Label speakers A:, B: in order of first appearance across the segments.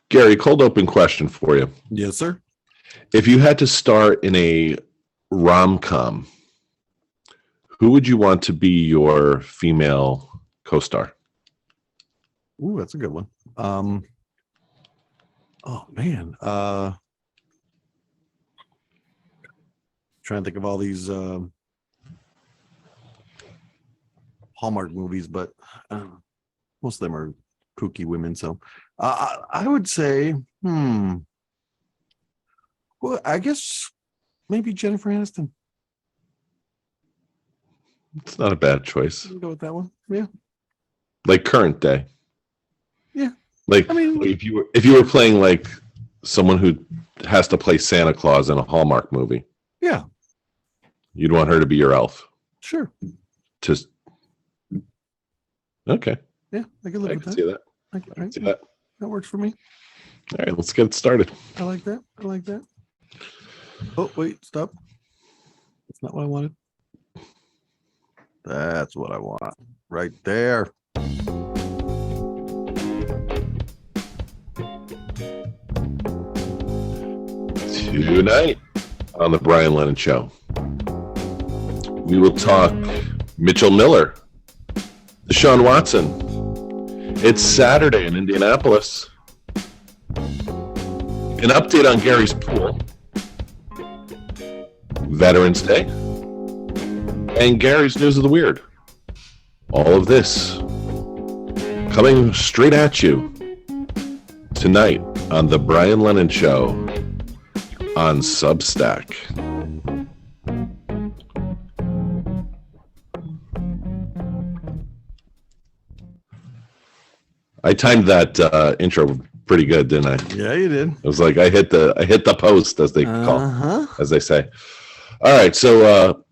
A: Gary, cold open question for you.
B: Yes, sir.
A: If you had to star in a rom-com, who would you want to be your female co-star?
B: Ooh, that's a good one. Oh man. Trying to think of all these Hallmark movies, but most of them are kooky women. So I would say, well, I guess maybe Jennifer Aniston.
A: It's not a bad choice.
B: Go with that one. Yeah.
A: Like current day.
B: Yeah.
A: Like, I mean, if you were playing like someone who has to play Santa Claus in a Hallmark movie.
B: Yeah.
A: You'd want her to be your elf.
B: Sure.
A: Just okay.
B: Yeah, I can live with that.
A: See that.
B: I can see that. That works for me.
A: All right, let's get started.
B: I like that. Oh, wait, stop. That's not what I wanted. That's what I want. Right there.
A: Tonight on the Brian Lennon Show, we will talk Mitchell Miller, Deshaun Watson. It's Saturday in Indianapolis. An update on Gary's pool, Veterans Day, and Gary's News of the Weird. All of this coming straight at you tonight on the Brian Lennon Show on Substack. I timed that intro pretty good, didn't I?
B: Yeah, you did.
A: It was like I hit the post, as they as they say. All right, so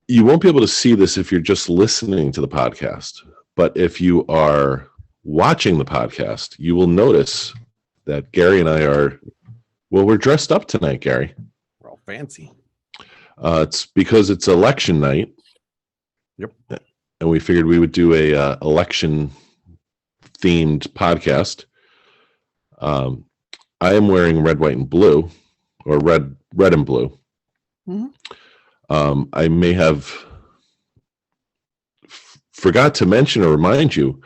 A: you won't be able to see this if you're just listening to the podcast, but if you are watching the podcast, you will notice that Gary and I we're dressed up tonight, Gary.
B: We're all fancy.
A: It's because it's election night.
B: Yep.
A: And we figured we would do a election themed podcast. I am wearing red, white, and blue, or red and blue.
B: Mm-hmm.
A: I may have forgot to mention or remind you.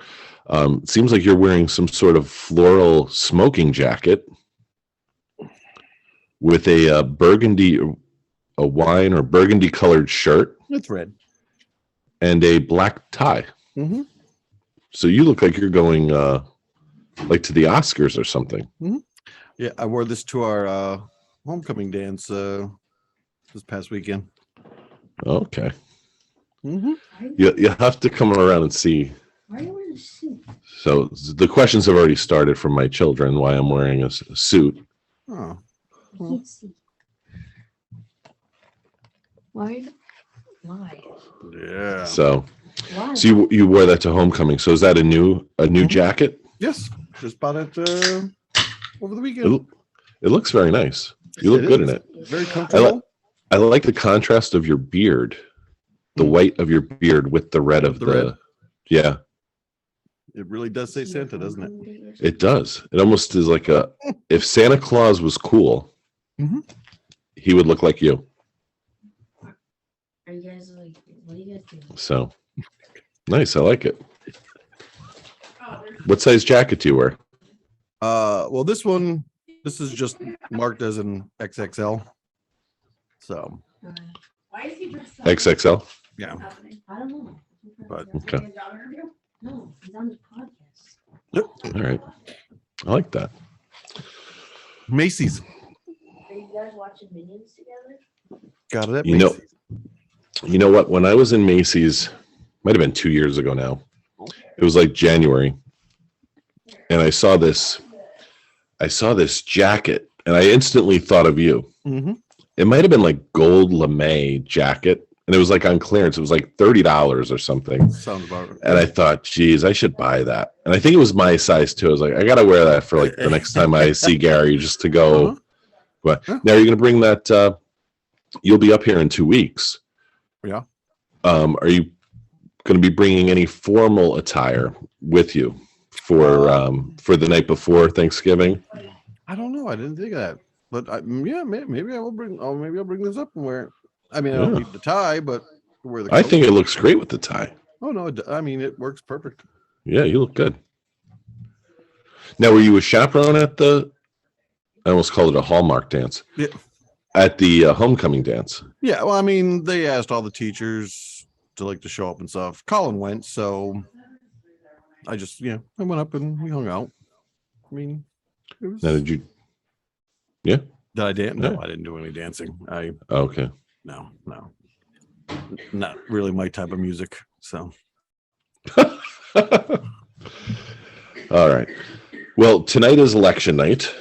A: It seems like you're wearing some sort of floral smoking jacket with a wine or burgundy colored shirt.
B: It's red.
A: And a black tie.
B: Mm-hmm.
A: So you look like you're going like to the Oscars or something.
B: Mm-hmm. Yeah, I wore this to our homecoming dance this past weekend.
A: Okay.
B: Mm-hmm.
A: You have to come around and see.
C: Why are you wearing a suit?
A: So the questions have already started from my children why I'm wearing a suit.
B: Oh.
C: I can't see. Why?
B: Yeah.
A: So
C: Why?
A: so you wore that to homecoming. So is that a new jacket?
B: Yes, just bought it over the weekend.
A: It looks very nice. You look good in it.
B: Very comfortable.
A: I like the contrast of your beard, the white of your beard with the red of the
B: red.
A: Yeah.
B: It really does say Santa, doesn't it?
A: It does. It almost is like if Santa Claus was cool,
B: mm-hmm.
A: he would look like you.
C: Are you guys like, what are you guys doing?
A: So nice. I like it. What size jacket do you wear?
B: Well, this is just marked as an XXL. So
C: Why is he dressed up?
A: XXL?
B: yeah.
C: I don't know.
B: But
A: Okay.
C: No, he's on the podcast.
B: Yep.
A: All right. I like that.
B: Macy's.
C: Are you guys watching Minions together?
B: Got it at
A: You
B: Macy's.
A: You know what? When I was in Macy's, might have been 2 years ago now. It was like January. And I saw this jacket and I instantly thought of you.
B: Mm-hmm.
A: It might have been like gold lame jacket. And it was like on clearance. It was like $30 or something.
B: Sounds about right.
A: And I thought, geez, I should buy that. And I think it was my size too. I was like, I got to wear that for like the next time I see Gary just to go.
B: Uh-huh.
A: But now you're going to bring that. You'll be up here in 2 weeks.
B: Yeah.
A: Are you going to be bringing any formal attire with you? for the night before Thanksgiving?
B: I don't know. I didn't think of that, but maybe I will bring. Oh, maybe I'll bring this up and wear it. I mean, I don't need the tie, but wear the coat.
A: I think it looks great with the tie.
B: Oh no, I mean it works perfect.
A: Yeah, you look good. Now, were you a chaperone at the? I almost called it a Hallmark dance.
B: Yeah.
A: At the homecoming dance.
B: Yeah, well, I mean, they asked all the teachers to show up and stuff. Colin went, so I just I went up and we hung out. I mean, it was.
A: Now, did you? Yeah.
B: Did I dance?
A: Yeah.
B: No, I didn't do any dancing.
A: Okay.
B: No, not really my type of music. So.
A: All right. Well, tonight is election night.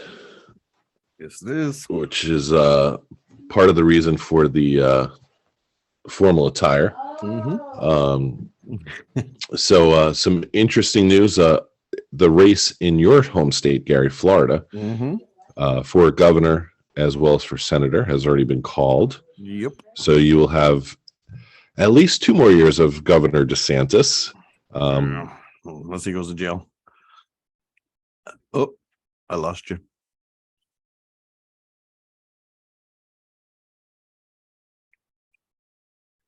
B: Yes, it is.
A: Which is part of the reason for the formal attire. So some interesting news. The race in your home state, Gary, Florida, for governor as well as for senator has already been called.
B: Yep.
A: So you will have at least 2 more years of Governor DeSantis.
B: Unless he goes to jail. Oh, I lost you.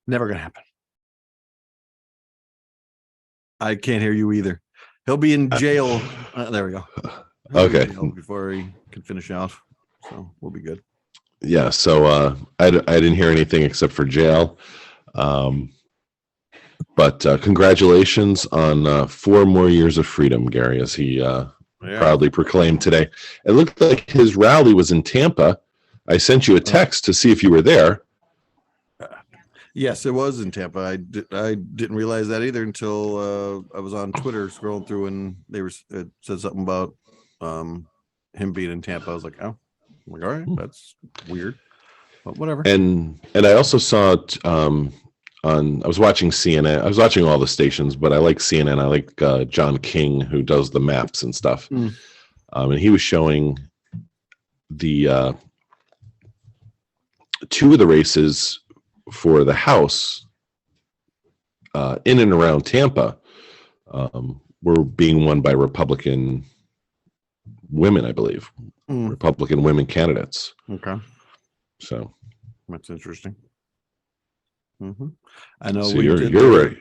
B: Never gonna happen. I can't hear you either. He'll be in jail. There we go.
A: Okay.
B: Before he can finish out, so we'll be good.
A: Yeah. So I didn't hear anything except for jail. But congratulations on 4 more years of freedom, Gary, as he proudly proclaimed today. It looked like his rally was in Tampa. I sent you a text to see if you were there.
B: Yes, it was in Tampa. I didn't realize that either until I was on Twitter scrolling through and it said something about him being in Tampa. I was like, oh, all right, that's weird, but whatever.
A: And I also saw I was watching CNN. I was watching all the stations, but I like CNN. I like John King, who does the maps and stuff. And he was showing the 2 of the races for the House in and around Tampa were being won by Republican women, I believe. Republican women candidates.
B: Okay.
A: So
B: that's interesting. I know.
A: So you're right.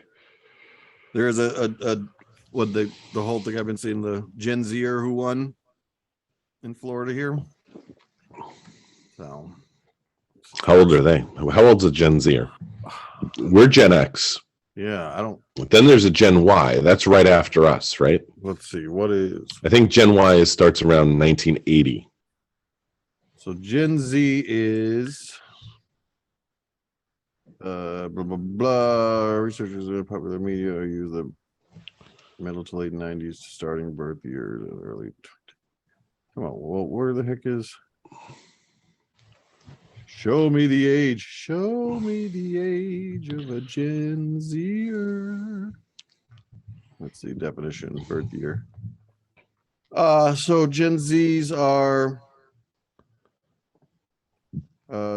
B: There is a what the whole thing I've been seeing, the Gen Zer who won in Florida here. So
A: how old are they? How old's a Gen Zer? We're Gen X.
B: Yeah, I don't.
A: Then there's a Gen Y. That's right after us, right?
B: Let's see. What is?
A: I think Gen Y starts around 1980.
B: So Gen Z is blah blah blah. Researchers in popular media use the middle to late 90s starting birth year to early. Come on, well, where the heck is? Show me the age. Show me the age of a Gen Zer. Let's see, definition, birth year. So Gen Zs are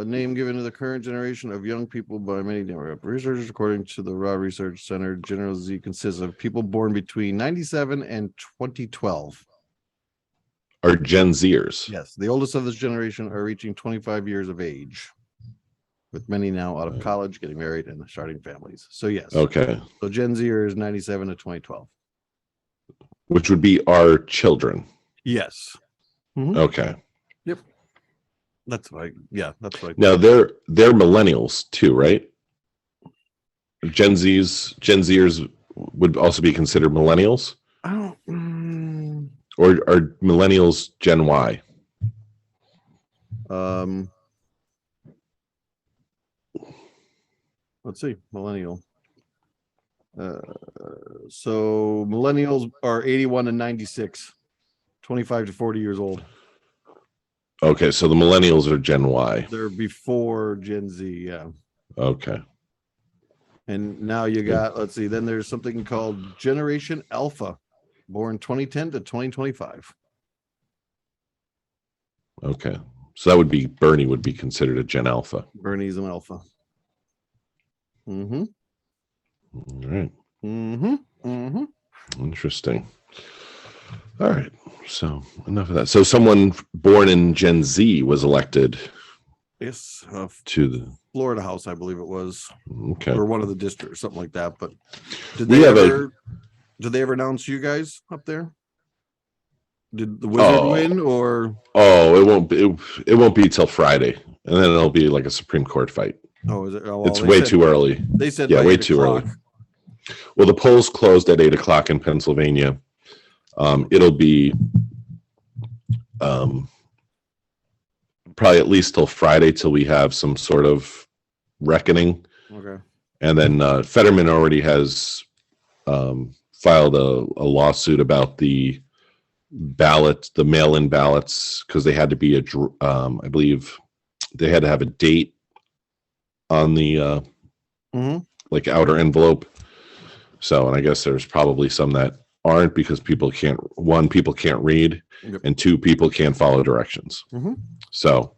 B: name given to the current generation of young people by many demographic researchers. According to the Raw Research Center, General Z consists of people born between 97 and 2012.
A: Are Gen Zers?
B: Yes, the oldest of this generation are reaching 25 years of age, with many now out of college, getting married, and starting families. So yes.
A: Okay.
B: So Gen Z is 97 to 2012.
A: Which would be our children.
B: Yes.
A: Okay.
B: Yep. That's right. Yeah, that's right.
A: Now they're millennials too, right? Gen Zers would also be considered millennials?
B: I don't.
A: Or are millennials Gen Y?
B: Let's see, millennial. So millennials are 81 and 96, 25 to 40 years old.
A: Okay, so the millennials are Gen Y.
B: They're before Gen Z, yeah.
A: Okay.
B: And now you got, let's see, then there's something called Generation Alpha, born 2010 to 2025.
A: Okay. So that would be, Bernie would be considered a Gen Alpha.
B: Bernie's an alpha.
A: All right. Interesting. All right. So enough of that. So someone born in Gen Z was elected
B: Yes,
A: to the
B: Florida House, I believe it was,
A: okay.
B: or one of the districts, something like that. But did
A: We
B: they
A: have
B: did they ever announce you guys up there? Did the Wizard win or?
A: Oh, it won't be till Friday, and then it'll be like a Supreme Court fight.
B: Oh, is it? Oh, well,
A: It's way too early.
B: They said
A: yeah,
B: by
A: way
B: 8
A: too
B: o'clock.
A: early. Well, the polls closed at 8:00 in Pennsylvania. It'll be probably at least till Friday till we have some sort of reckoning.
B: Okay.
A: And then Fetterman already has filed a lawsuit about the ballots, the mail-in ballots, because they had to be I believe they had to have a date on the like outer envelope. So, and I guess there's probably some that aren't because people can't read,
B: Yep.
A: and 2, people can't follow directions.
B: Mm-hmm.
A: So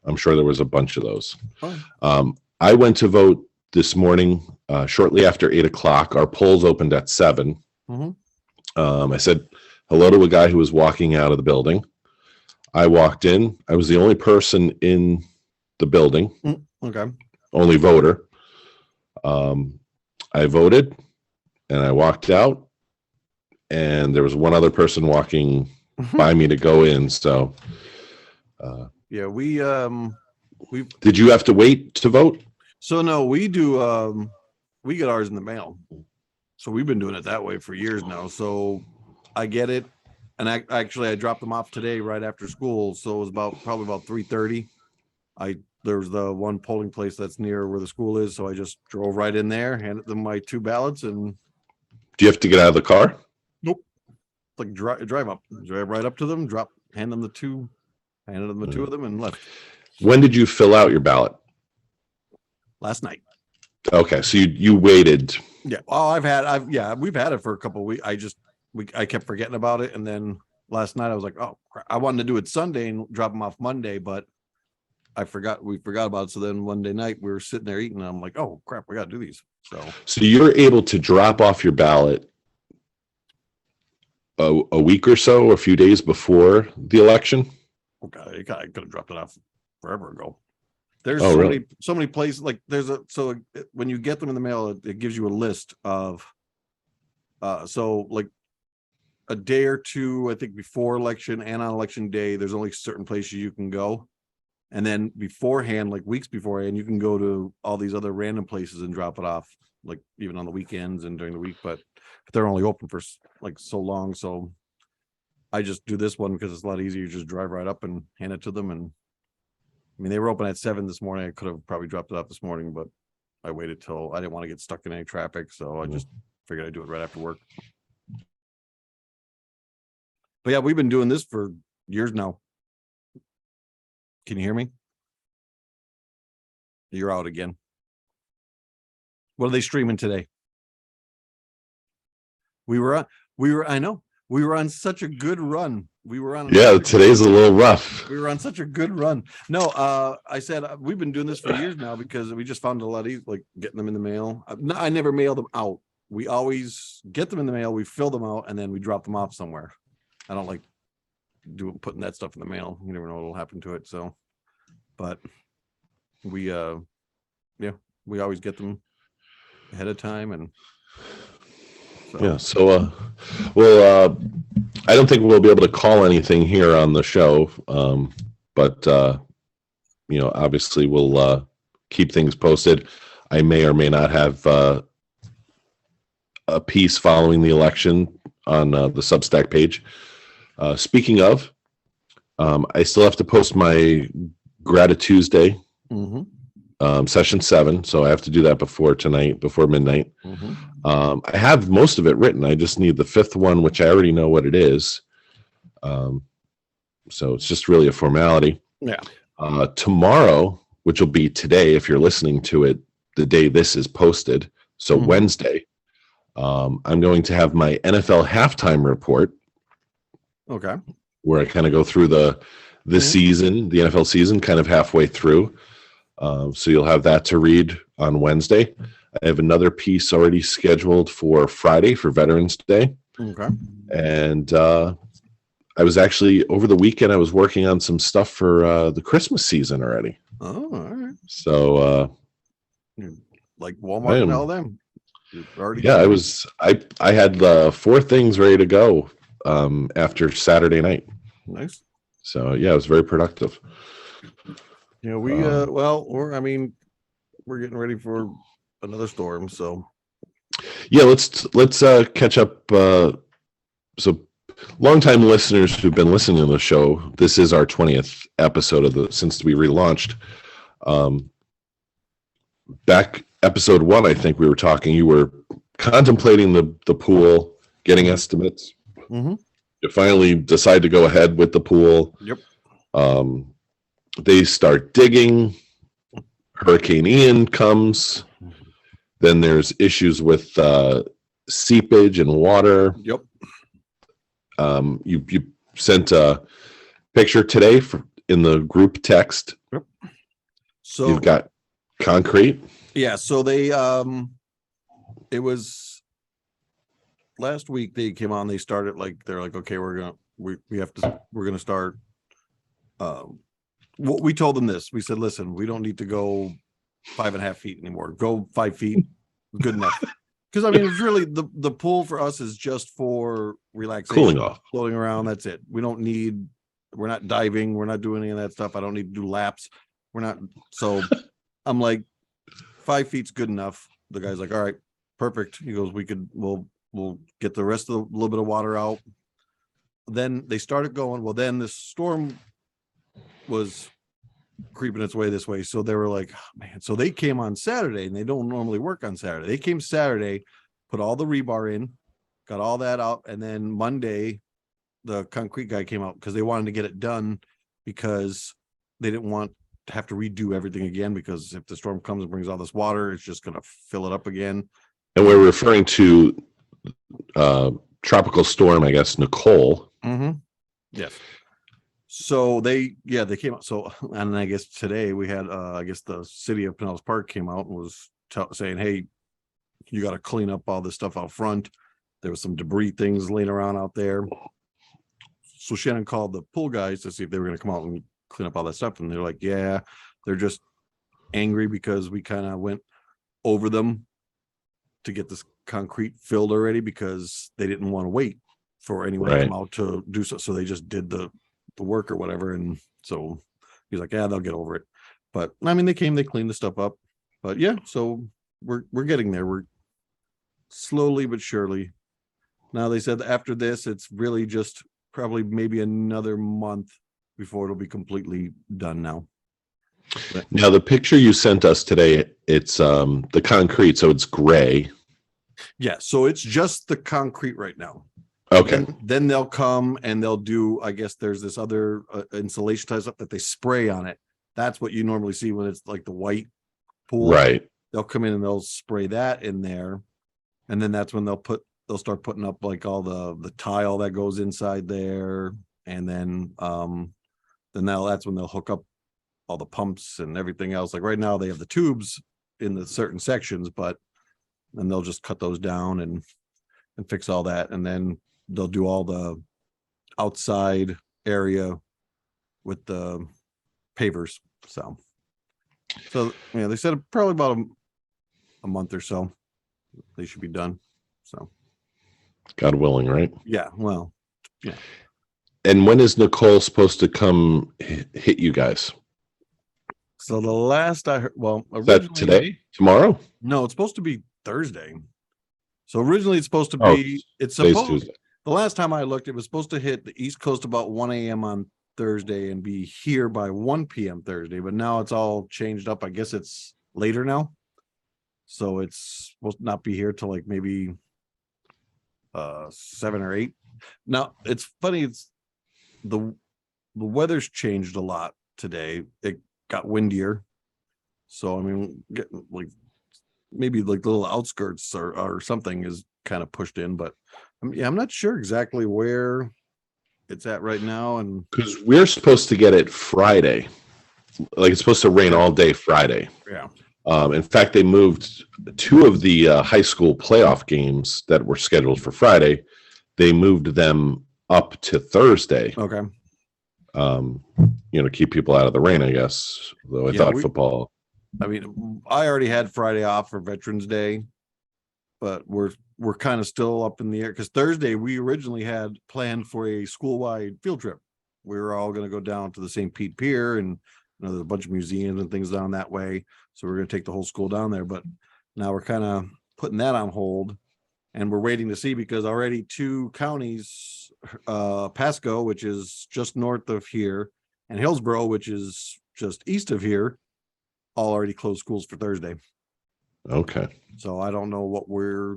A: I'm sure there was a bunch of those.
B: Oh.
A: I went to vote this morning shortly after 8:00. Our polls opened at 7.
B: Mm-hmm.
A: I said hello to a guy who was walking out of the building. I walked in. I was the only person in the building.
B: Okay.
A: Only voter. I voted and I walked out, and there was one other person walking by me to go in. So
B: yeah, we
A: did you have to wait to vote?
B: So no, we do we get ours in the mail. So we've been doing it that way for years now. So I get it. And I dropped them off today right after school. So it was probably about 3:30. There's the one polling place that's near where the school is. So I just drove right in there, handed them my 2 ballots, and
A: Do you have to get out of the car?
B: nope. Like drive right up to them, handed them the 2 of them, and left.
A: When did you fill out your ballot?
B: Last night.
A: Okay, so you waited.
B: Yeah. Oh, we've had it for a couple of weeks. I kept forgetting about it, and then last night I was like, oh, crap. I wanted to do it Sunday and drop them off Monday, but we forgot about it. So then Monday night we were sitting there eating, and I'm like, oh crap, we got to do these. So
A: you're able to drop off your ballot a week or so, a few days before the election.
B: Okay, I could have dropped it off forever ago. There's so many places, like when you get them in the mail, it gives you a list of so like a day or two, I think, before election and on election day, there's only certain places you can go. And then beforehand, like weeks beforehand, you can go to all these other random places and drop it off, like even on the weekends and during the week, but they're only open for like so long. So I just do this one because it's a lot easier. You just drive right up and hand it to them. And I mean, they were open at 7 this morning. I could have probably dropped it off this morning, but I waited till I didn't want to get stuck in any traffic. So I just figured I'd do it right after work. But yeah, we've been doing this for years now. Can you hear me? You're out again. What are they streaming today? We were on such a good run.
A: Today's a little rough.
B: We were on such a good run. No, I said we've been doing this for years now because we just found it a lot easier, like getting them in the mail. I never mail them out. We always get them in the mail, we fill them out, and then we drop them off somewhere. I don't like putting that stuff in the mail. You never know what'll happen to it. So, but we always get them ahead of time, and
A: I don't think we'll be able to call anything here on the show, but obviously we'll keep things posted. I may or may not have a piece following the election on the Substack page. Speaking of, I still have to post my Gratitude session 7, so I have to do that before midnight. I have most of it written. I just need the 5th one, which I already know what it is. So it's just really a formality.
B: Yeah.
A: Tomorrow, which will be today, if you're listening to it, the day this is posted, so Wednesday, I'm going to have my NFL halftime report.
B: Okay.
A: Where I kind of go through the season, the NFL season, kind of halfway through. So you'll have that to read on Wednesday. I have another piece already scheduled for Friday for Veterans Day.
B: Okay.
A: And I was actually over the weekend. I was working on some stuff for the Christmas season already.
B: Oh, all right.
A: So,
B: like Walmart and all them.
A: I had 4 things ready to go after Saturday night.
B: Nice.
A: So yeah, it was very productive.
B: Yeah, we're getting ready for another storm. So
A: yeah, let's catch up. So longtime listeners who've been listening to the show, this is our 20th episode since we relaunched. Back episode 1, I think we were talking. You were contemplating the pool, getting estimates.
B: Mm-hmm.
A: You finally decide to go ahead with the pool.
B: Yep.
A: They start digging. Hurricane Ian comes. Then there's issues with seepage and water.
B: Yep.
A: You sent a picture today in the group text.
B: Yep. So
A: you've got concrete.
B: Yeah. So they it was last week they came on. They started they're like, okay, we're gonna start. We told them this. We said, listen, we don't need to go 5.5 feet anymore. Go 5 feet, good enough. Because I mean, it's really the pool for us is just for relaxation,
A: cooling off,
B: floating around. That's it. We're not diving. We're not doing any of that stuff. I don't need to do laps. We're not. So I'm like, 5 feet's good enough. The guy's like, all right, perfect. He goes, we'll get the rest of the little bit of water out. Then they started going. Well, then the storm was creeping its way this way. So they were like, oh, man. So they came on Saturday, and they don't normally work on Saturday. They came Saturday, put all the rebar in, got all that out. And then Monday, the concrete guy came out because they wanted to get it done because they didn't want to have to redo everything again, because if the storm comes and brings all this water, it's just going to fill it up again.
A: And we're referring to tropical storm, I guess, Nicole.
B: Mm-hmm. Yes. So they came out. So, and I guess today we had, I guess the city of Pinellas Park came out and was saying, hey, you got to clean up all this stuff out front. There was some debris things laying around out there. So Shannon called the pool guys to see if they were going to come out and clean up all that stuff. And they're like, yeah, they're just angry because we kind of went over them to get this concrete filled already, because they didn't want to wait for anyone to come out to do so. So they just did the work or whatever. And so he's like, yeah, they'll get over it. But I mean, they cleaned the stuff up. But yeah, so we're getting there. We're slowly but surely. Now they said after this, it's really just probably maybe another month before it'll be completely done now. But,
A: now the picture you sent us today, it's the concrete, so it's gray.
B: Yeah, so it's just the concrete right now.
A: Okay.
B: Then they'll come and they'll do, I guess there's this other insulation type stuff that they spray on it. That's what you normally see when it's like the white pool.
A: Right.
B: They'll come in and they'll spray that in there. And then that's when they'll start putting up like all the tile that goes inside there. And then that's when they'll hook up all the pumps and everything else. Like right now they have the tubes in the certain sections, but then they'll just cut those down and fix all that. And then they'll do all the outside area with the pavers. So yeah, they said probably about a month or so they should be done. So
A: God willing, right?
B: Yeah. Well, yeah.
A: And when is Nicole supposed to come hit you guys?
B: So the last I heard,
A: is that today? Tomorrow?
B: No, it's supposed to be Thursday. So originally it's supposed to be, the last time I looked, it was supposed to hit the East Coast about 1 a.m. on Thursday and be here by 1 p.m. Thursday, but now it's all changed up. I guess it's later now. So it's supposed to not be here till like maybe 7 or 8. Now it's funny, it's the weather's changed a lot today. It got windier. So I mean, getting like maybe like little outskirts or something is kind of pushed in, but I'm not sure exactly where it's at right now. And
A: because we're supposed to get it Friday, like it's supposed to rain all day Friday.
B: Yeah.
A: In fact, they moved 2 of the high school playoff games that were scheduled for Friday. They moved them up to Thursday.
B: Okay.
A: Keep people out of the rain, I guess. Though I thought football.
B: I mean, I already had Friday off for Veterans Day, but we're kind of still up in the air because Thursday we originally had planned for a school-wide field trip. We were all going to go down to the St. Pete Pier, and there's a bunch of museums and things down that way. So we're going to take the whole school down there. But now we're kind of putting that on hold, and we're waiting to see because already 2 counties, Pasco, which is just north of here, and Hillsborough, which is just east of here, all already closed schools for Thursday.
A: Okay.
B: So I don't know what we're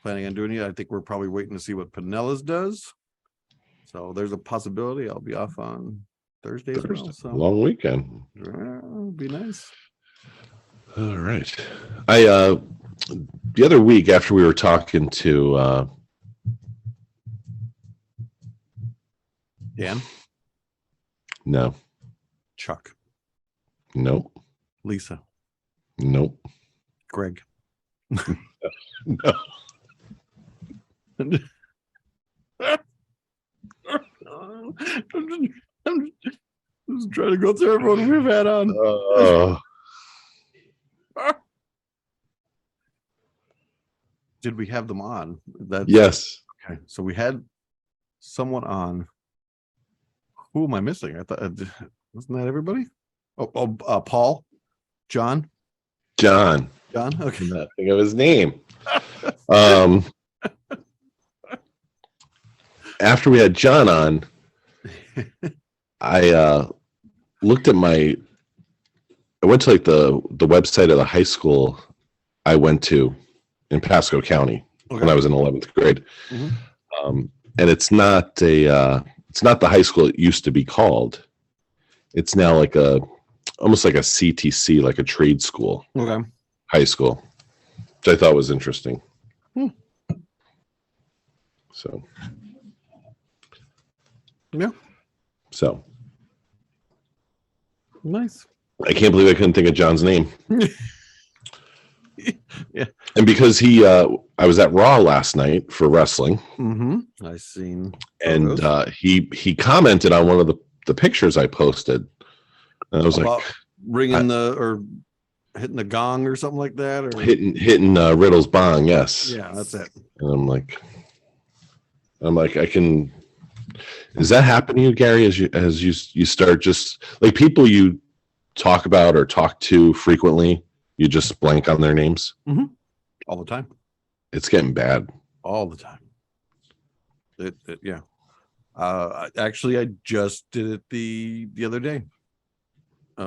B: planning on doing yet. I think we're probably waiting to see what Pinellas does. So there's a possibility I'll be off on Thursday as well. So
A: long weekend.
B: It'll be nice.
A: All right. The other week after we were talking to
B: Dan?
A: No.
B: Chuck?
A: Nope.
B: Lisa?
A: Nope.
B: Greg?
A: No.
B: I'm just trying to go through everyone we've had on. Did we have them on?
A: Yes.
B: Okay. So we had someone on. Who am I missing? I thought wasn't that everybody? Paul, John.
A: Okay.
B: Okay.
A: Think of his name. After we had John on, I looked at I went to like the website of the high school I went to in Pasco County when I was in 11th grade.
B: Mm-hmm.
A: And it's not the high school it used to be called. It's now like almost like a CTC, like a trade school.
B: Okay.
A: High school, which I thought was interesting. So.
B: Yeah.
A: So.
B: Nice.
A: I can't believe I couldn't think of John's name.
B: Yeah.
A: And because I was at Raw last night for wrestling.
B: Mm-hmm. I seen.
A: And he commented on one of the pictures I posted. And I was like,
B: ringing or hitting the gong or something like that, or
A: hitting Riddle's bong. Yes.
B: Yeah, that's it.
A: And I'm like, I can. Does that happen to you, Gary? As you start just like people you talk about or talk to frequently, you just blank on their names?
B: Mm-hmm. All the time.
A: It's getting bad.
B: All the time. Yeah. Actually, I just did it the other day. We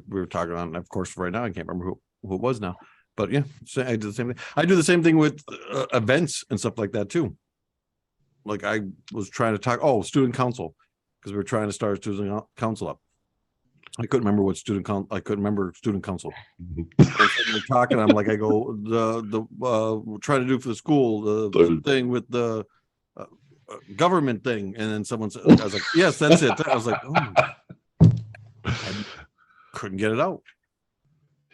B: were talking on, of course, right now I can't remember who it was now, but yeah, so I do the same thing. I do the same thing with events and stuff like that too. Like I was trying to talk, student council, because we were trying to start student council up. I couldn't remember what I couldn't remember student council. We're talking, I'm like, I go we're trying to do for the school the thing with the government thing, and then someone said, I was like, yes, that's it. I was like, I couldn't get it out.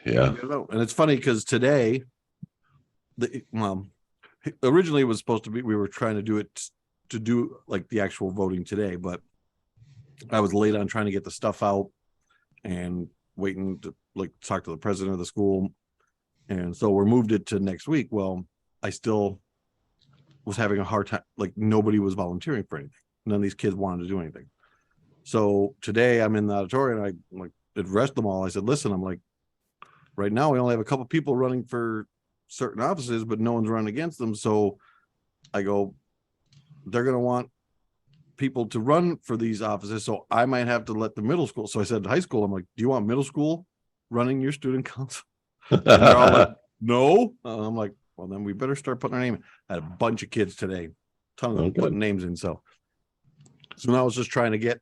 A: Yeah.
B: And it's funny because today, originally it was supposed to be, we were trying to do it to do like the actual voting today, but I was late on trying to get the stuff out and waiting to like talk to the president of the school. And so we moved it to next week. Well, I still was having a hard time. Like nobody was volunteering for anything. None of these kids wanted to do anything. So today I'm in the auditorium. I like addressed them all. I said, listen, I'm like, right now we only have a couple people running for certain offices, but no one's running against them. So I go, they're going to want people to run for these offices. So I might have to let the middle school. So I said to high school, I'm like, do you want middle school running your student council? And they're all like, no. I'm like, well, then we better start putting our name in. I had a bunch of kids today, ton of them putting names in. So now I was just trying to get,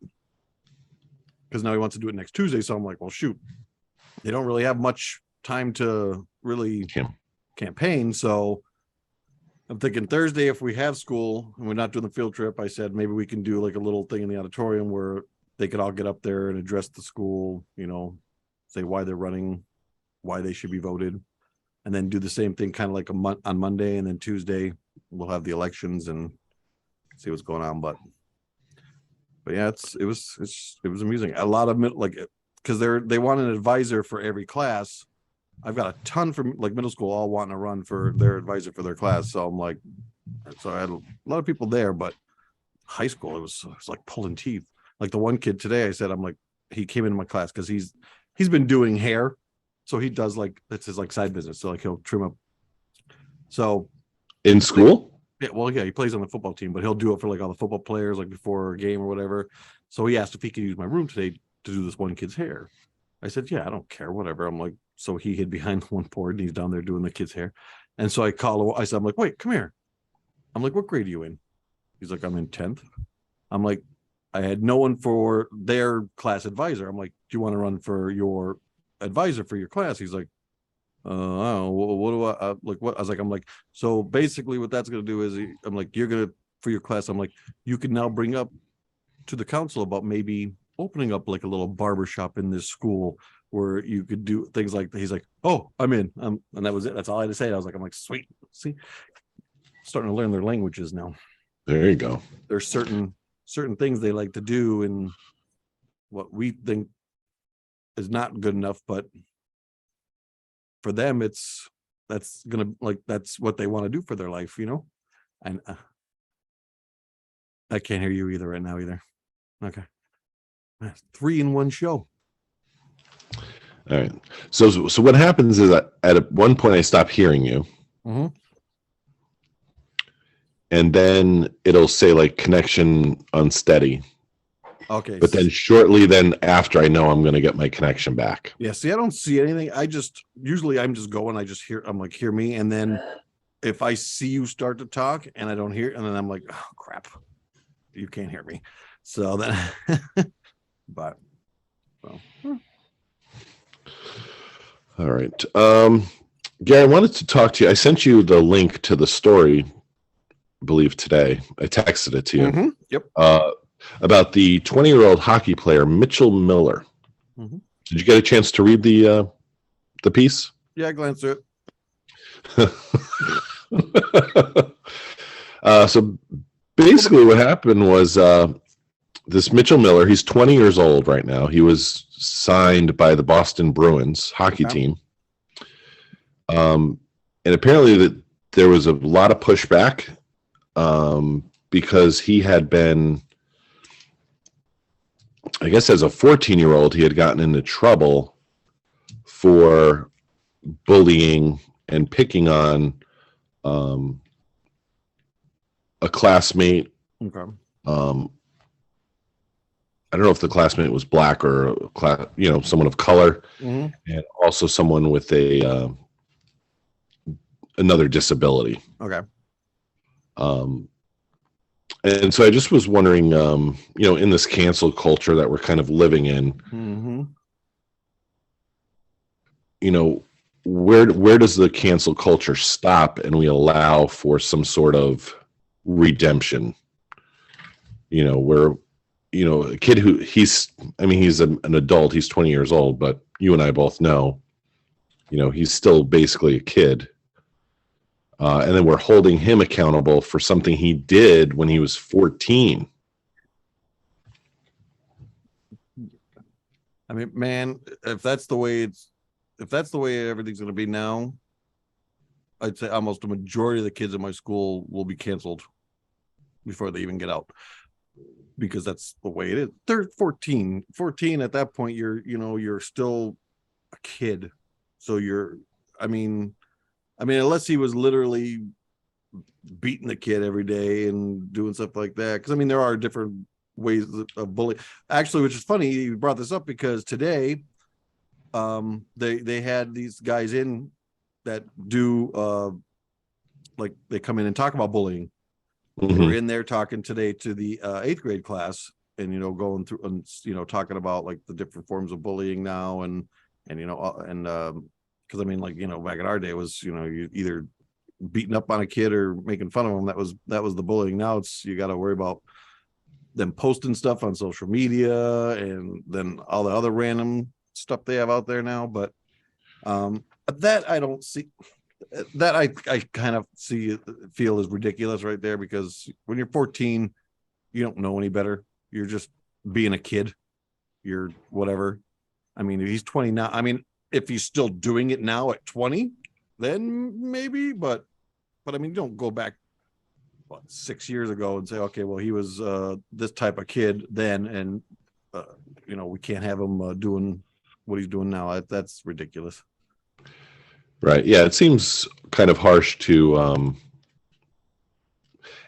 B: because now he wants to do it next Tuesday. So I'm like, well, shoot, they don't really have much time to really campaign. So I'm thinking Thursday, if we have school and we're not doing the field trip, I said maybe we can do like a little thing in the auditorium where they could all get up there and address the school, say why they're running, why they should be voted, and then do the same thing kind of like on Monday, and then Tuesday we'll have the elections and see what's going on. But But yeah, it was amusing. A lot of because they want an advisor for every class. I've got a ton from like middle school all wanting to run for their advisor for their class. So I'm like, so I had a lot of people there, but high school it was like pulling teeth. Like the one kid today, I said, I'm like, he came into my class because he's been doing hair, so he does like that's his like side business. So like he'll trim up. So
A: in school.
B: Yeah, well, yeah, he plays on the football team, but he'll do it for like all the football players, like before a game or whatever. So he asked if he could use my room today to do this one kid's hair. I said, yeah, I don't care, whatever. I'm like, so he hid behind one board and he's down there doing the kid's hair. And so I said, I'm like, wait, come here. I'm like, what grade are you in? He's like, I'm in 10th. I'm like, I had no one for their class advisor. I'm like, do you want to run for your advisor for your class? He's like, oh, what do I like? What I was like, I'm like, so basically, what that's going to do is, I'm like, you're going to for your class. I'm like, you can now bring up to the council about maybe opening up like a little barber shop in this school where you could do things like. He's like, oh, I'm in. And that was it. That's all I had to say. I was like, I'm like, sweet. See, starting to learn their languages now.
A: There you go.
B: There's certain things they like to do, and what we think is not good enough, but for them, that's what they want to do for their life, you know. And I can't hear you either right now either. Okay, 3 in 1 show.
A: All right. So what happens is at one point I stop hearing you.
B: Mm-hmm.
A: And then it'll say like connection unsteady.
B: Okay.
A: But then shortly after, I know I'm going to get my connection back.
B: Yeah. See, I don't see anything. I'm just going. I just hear. I'm like, hear me. And then if I see you start to talk and I don't hear, and then I'm like, oh crap, you can't hear me. So then, but well.
A: All right. Gary, I wanted to talk to you. I sent you the link to the story, I believe today. I texted it to you.
B: Mm-hmm. Yep.
A: About the 20-year-old hockey player Mitchell Miller.
B: Mm-hmm.
A: Did you get a chance to read the piece?
B: Yeah, I glanced through
A: it. So basically what happened was this Mitchell Miller, he's 20 years old right now. He was signed by the Boston Bruins hockey team. And apparently there was a lot of pushback because he had been, I guess as a 14-year-old, he had gotten into trouble for bullying and picking on a classmate.
B: Okay.
A: I don't know if the classmate was black or someone of color,
B: mm-hmm.
A: and also someone with another disability.
B: Okay.
A: And so I just was wondering, in this cancel culture that we're kind of living in,
B: mm-hmm.
A: Where does the cancel culture stop and we allow for some sort of redemption? Where, a kid who he's an adult, he's 20 years old, but you and I both know, he's still basically a kid. And then we're holding him accountable for something he did when he was 14.
B: I mean, man, if that's the way everything's going to be now, I'd say almost a majority of the kids in my school will be canceled before they even get out, because that's the way it is. They're 14 at that point. You're still a kid. So unless he was literally beating the kid every day and doing stuff like that. Because there are different ways of bullying. Actually, which is funny, you brought this up because today, they had these guys in that do like they come in and talk about bullying.
A: Mm-hmm.
B: They were in there talking today to the 8th grade class, and going through and talking about like the different forms of bullying now, and because back in our day was you either beating up on a kid or making fun of them. That was the bullying. Now it's you got to worry about them posting stuff on social media and then all the other random stuff they have out there now. But that I don't see. That I kind of feel is ridiculous right there, because when you're 14, you don't know any better. you're just being a kid. You're whatever. I mean, if he's 20 now, I mean, if he's still doing it now at 20, then maybe, but I mean, you don't go back 6 years ago and say, okay, well, he was this type of kid then, and we can't have him doing what he's doing now. That's ridiculous.
A: Right. Yeah, it seems kind of harsh to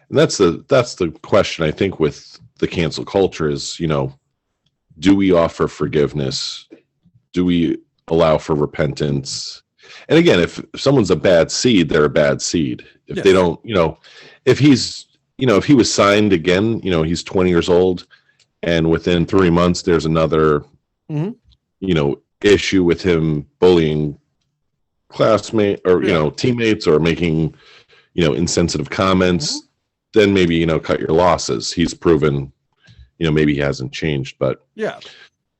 A: and that's the question, I think, with the cancel culture is, do we offer forgiveness? Do we allow for repentance? And again, if someone's a bad seed, they're a bad seed. If they don't, if he's, if he was signed again, he's 20 years old, and within 3 months there's another, issue with him bullying classmate or teammates or making insensitive comments, then maybe cut your losses. He's proven maybe he hasn't changed, but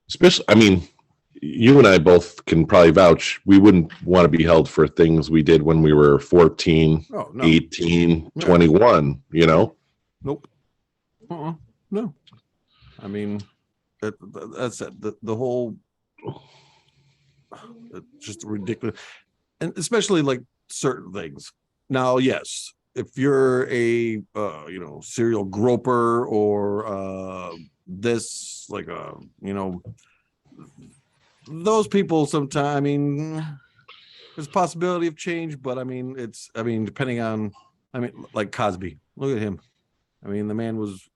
A: especially, I mean, you and I both can probably vouch we wouldn't want to be held for things we did when we were 14, 18, 21,
B: Nope. No. I mean, that's it. The whole, it's just ridiculous. And especially like certain things. Now, yes, if you're a, serial groper or this, like, those people sometimes, I mean, there's a possibility of change, but I mean, depending on, like Cosby, look at him. I mean, the man was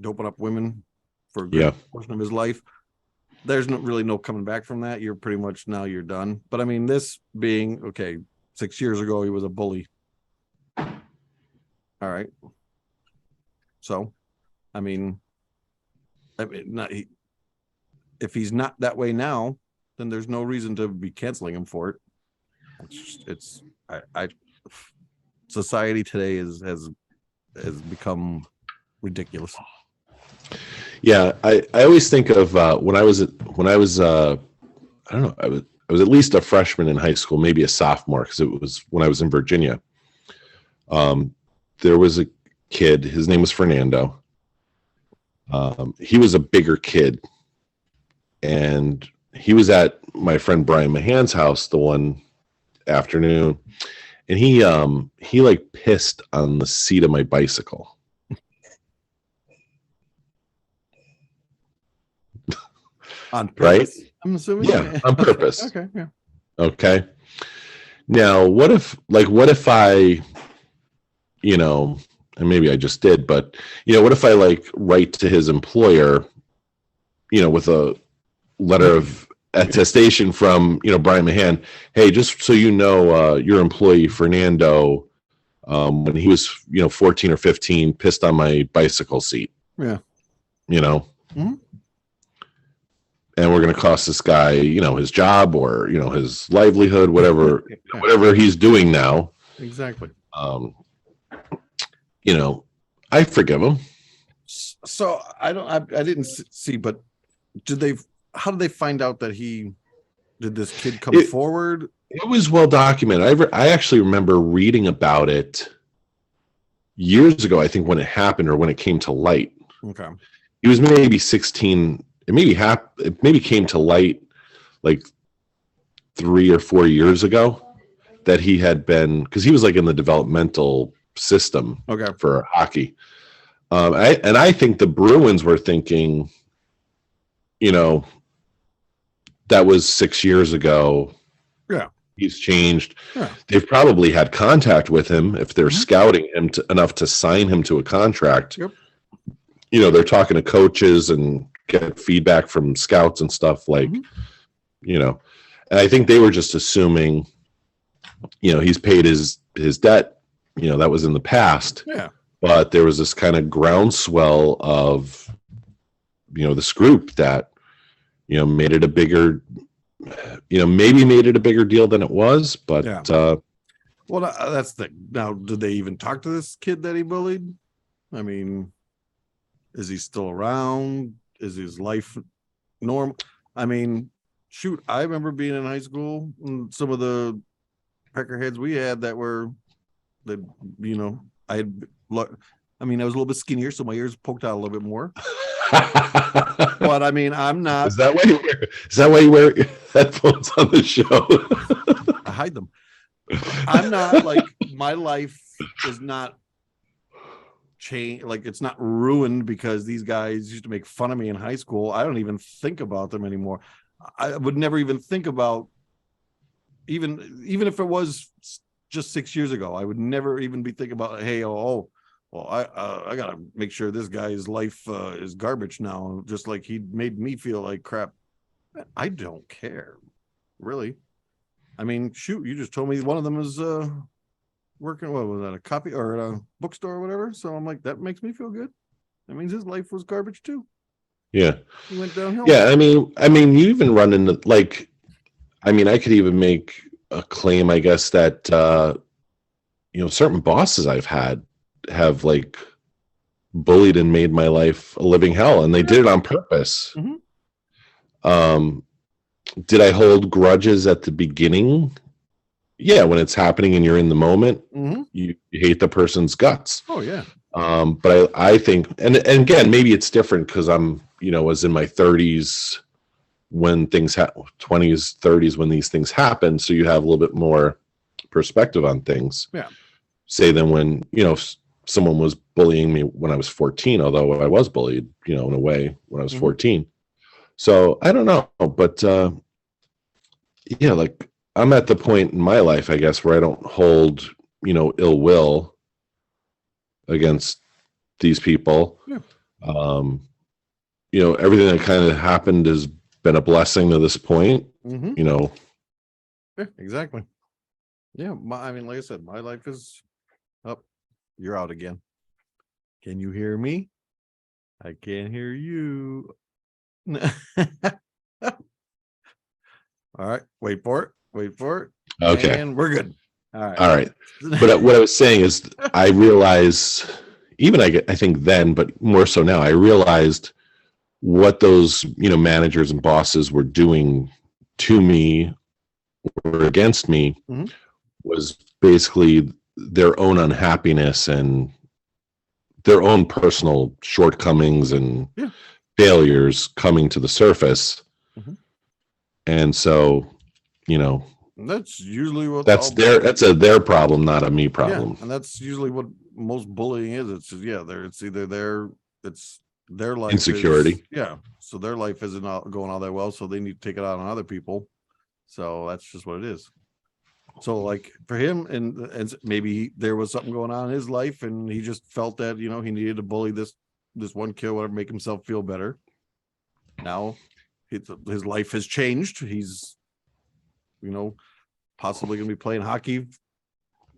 B: doping up women for a good portion of his life. There's really no coming back from that. You're pretty much, now you're done. But I mean, this being, okay, 6 years ago, he was a bully. All right. So, if he's not that way now, then there's no reason to be canceling him for it. Society today has become ridiculous.
A: Yeah, I always think of when I was I don't know, I was at least a freshman in high school, maybe a sophomore, because it was when I was in Virginia. There was a kid, his name was Fernando. He was a bigger kid, and he was at my friend Brian Mahan's house the one afternoon, and he like pissed on the seat of my bicycle.
B: On purpose, right?
A: I'm assuming. Yeah, on purpose.
B: Okay. Yeah.
A: Okay. Now, what if I, and maybe I just did, but what if I like write to his employer, with a letter of attestation from Brian Mahan, hey, just so you know, your employee Fernando, when he was 14 or 15, pissed on my bicycle seat.
B: Yeah.
A: Mm-hmm. And we're going to cost this guy, his job or, his livelihood, whatever, whatever he's doing now.
B: Exactly.
A: I forgive him.
B: So I didn't see, but how did they find out that did this kid come forward?
A: It was well documented. I actually remember reading about it years ago, I think, when it happened or when it came to light.
B: Okay. He
A: was maybe 16. It maybe came to light like 3 or 4 years ago that he had been, because he was like in the developmental system for hockey. I think the Bruins were thinking, that was 6 years ago.
B: Yeah.
A: He's changed. Yeah. They've probably had contact with him if they're scouting him enough to sign him to a contract.
B: Yep.
A: They're talking to coaches and get feedback from scouts and stuff and I think they were just assuming, he's paid his debt, that was in the past.
B: Yeah.
A: But there was this kind of groundswell of, this group that, made it a bigger, maybe made it a bigger deal than it was, but
B: well, that's the thing. Now, did they even talk to this kid that he bullied? I mean, is he still around? Is his life normal? I mean, shoot, I remember being in high school and some of the peckerheads we had that I mean, I was a little bit skinnier, so my ears poked out a little bit more. But I mean, I'm not.
A: Is that why you wear headphones on the show?
B: I hide them. I'm not like, my life is not changed. Like, it's not ruined because these guys used to make fun of me in high school. I don't even think about them anymore. I would never even think about, even if it was just 6 years ago, I would never even be thinking about, hey, well, I gotta make sure this guy's life is garbage now, just like he made me feel like crap. I don't care, really. I mean, shoot, you just told me one of them is working, what was that, a copy or a bookstore or whatever? So I'm like, that makes me feel good. That means his life was garbage too.
A: Yeah.
B: He went downhill.
A: Yeah, I mean, you even run into, like, I mean, I could even make a claim, I guess, that certain bosses I've had have like bullied and made my life a living hell, and they did it on purpose.
B: Mm-hmm.
A: Did I hold grudges at the beginning? Yeah, when it's happening and you're in the moment,
B: Mm-hmm.
A: you hate the person's guts.
B: Oh yeah.
A: But I think, and again, maybe it's different because I'm, was in my 30s when things 20s, 30s when these things happen, so you have a little bit more perspective on things.
B: Yeah.
A: Say than when someone was bullying me when I was 14, although I was bullied, in a way when I was 14. So I don't know, but yeah, like I'm at the point in my life, I guess, where I don't hold, ill will against these people.
B: Yeah.
A: Everything that kind of happened has been a blessing to this point.
B: Mm-hmm. Yeah, exactly. Yeah, I mean, like I said, my life is up. You're out again. Can you hear me? I can't hear you. All right, wait for it.
A: Okay.
B: And we're good. All
A: right. But what I was saying is I realize, even I think then, but more so now, I realized what those, managers and bosses were doing to me or against me was basically their own unhappiness and their own personal shortcomings and failures coming to the surface. And so,
B: that's usually what
A: that's their problem, not a me problem.
B: Yeah, and that's usually what most bullying is. It's either their life
A: insecurity.
B: So their life isn't going all that well, so they need to take it out on other people. So that's just what it is. So like for him, and maybe there was something going on in his life, and he just felt that he needed to bully this one kid, whatever, make himself feel better. Now his life has changed. He's possibly going to be playing hockey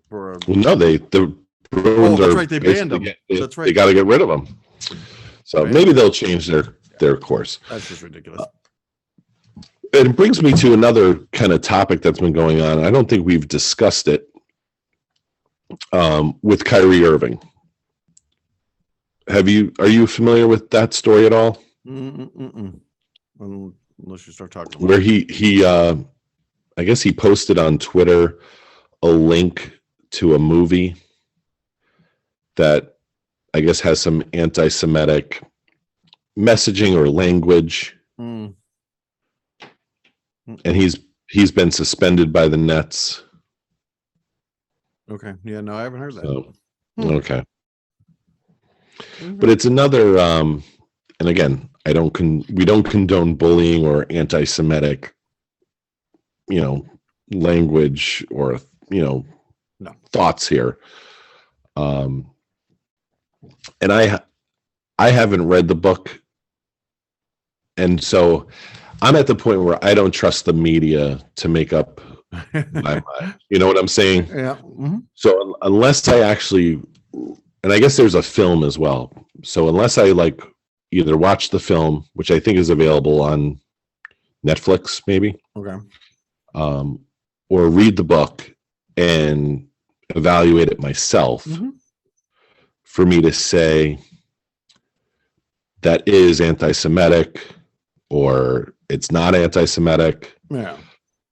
B: for.
A: The Bruins
B: that's right. They banned him. That's right.
A: They got to get rid of him. So maybe they'll change their course.
B: That's just ridiculous.
A: It brings me to another kind of topic that's been going on. I don't think we've discussed it with Kyrie Irving. Are you familiar with that story at all?
B: Unless you start talking about
A: where he I guess he posted on Twitter a link to a movie that I guess has some anti-Semitic messaging or language. And he's been suspended by the Nets.
B: Okay. Yeah, no, I haven't heard that.
A: So, okay. But it's another and again, we don't condone bullying or anti-Semitic language or
B: no
A: thoughts here. And I haven't read the book. And so I'm at the point where I don't trust the media to make up my mind. You know what I'm saying?
B: Yeah.
A: So unless I actually, and I guess there's a film as well. So unless I either watch the film, which I think is available on Netflix, maybe.
B: Okay.
A: Or read the book and evaluate it myself for me to say that is anti-Semitic or it's not anti-Semitic.
B: Yeah.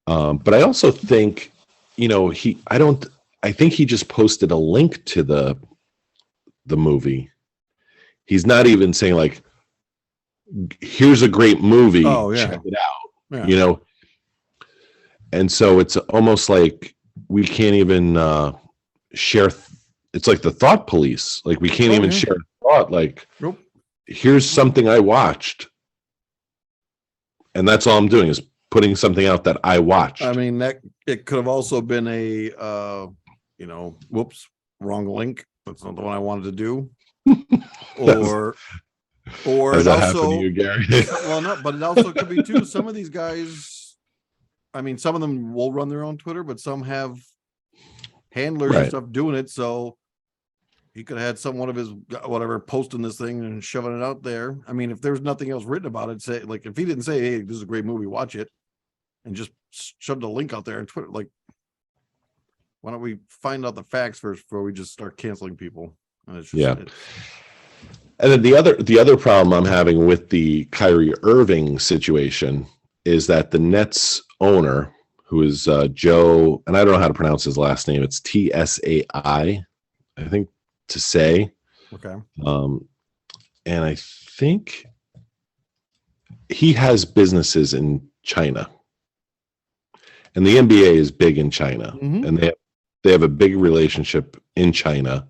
A: But I also think, I think he just posted a link to the the movie. He's not even saying like, here's a great movie.
B: Oh, yeah.
A: Check it out.
B: Yeah.
A: You know? And so it's almost like we can't even share. It's like the thought police. Like we can't even share a thought. Like,
B: Nope.
A: Here's something I watched. And that's all I'm doing is putting something out that I watched.
B: I mean, that it could have also been a, whoops, wrong link. That's not the one I wanted to do. Or
A: Has
B: it
A: that
B: also,
A: happened to you, Gary?
B: well, no, but it also could be too. Some of these guys, I mean, some of them will run their own Twitter, but some have handlers and stuff doing it. So he could have had one of his whatever posting this thing and shoving it out there. I mean, if there's nothing else written about it, say like if he didn't say, "Hey, this is a great movie, watch it," and just shoved a link out there on Twitter, like, why don't we find out the facts first before we just start canceling people? And it's just,
A: And then the other problem I'm having with the Kyrie Irving situation is that the Nets owner, who is Joe, and I don't know how to pronounce his last name. It's Tsai, I think to say.
B: Okay.
A: And I think he has businesses in China, and the NBA is big in China, and they have a big relationship in China.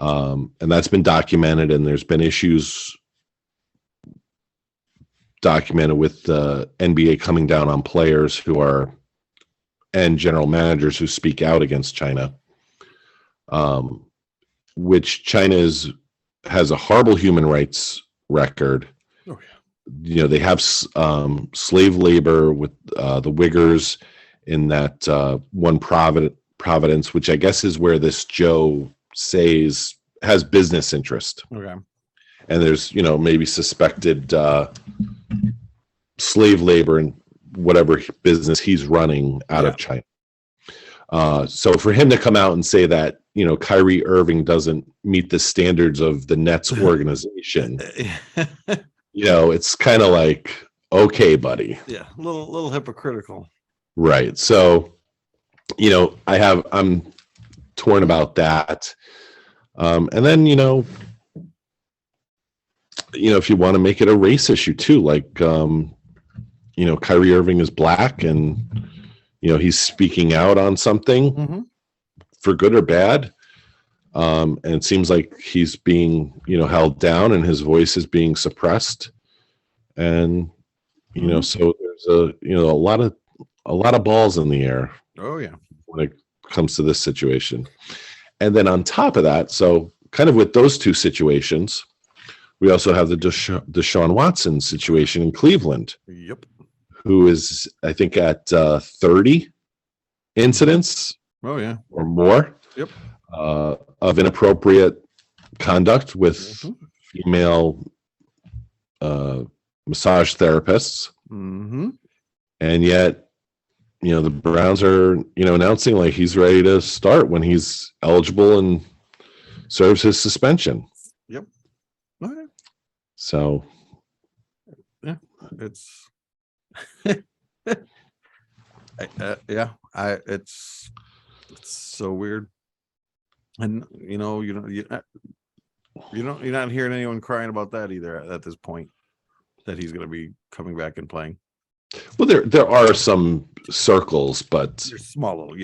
A: And that's been documented, and there's been issues documented with the NBA coming down on players and general managers who speak out against China, which China has a horrible human rights record.
B: Oh, yeah.
A: You know, they have slave labor with the Uyghurs in that one Providence, which I guess is where this Joe has business interest.
B: Okay.
A: And there's, maybe suspected slave labor in whatever business he's running out of China. So for him to come out and say that, Kyrie Irving doesn't meet the standards of the Nets organization, it's kind of like, okay, buddy.
B: Yeah. A little hypocritical. Right.
A: So, I'm torn about that. And then, if you want to make it a race issue too, like, Kyrie Irving is black and, he's speaking out on something for good or bad. And it seems like he's being, held down and his voice is being suppressed. And, so there's a lot of balls in the air.
B: Oh yeah.
A: When it comes to this situation. And then on top of that, so kind of with those two situations, we also have the Deshaun Watson situation in Cleveland.
B: Yep.
A: Who is, I think, at 30 incidents.
B: Oh yeah.
A: Or more.
B: Yep.
A: Of inappropriate conduct with female massage therapists. And yet, the Browns are, announcing like he's ready to start when he's eligible and serves his suspension.
B: Yep. Okay.
A: So,
B: yeah, it's it's so weird. And you're not hearing anyone crying about that either at this point, that he's going to be coming back and playing.
A: Well, there are some circles, but
B: they're small little,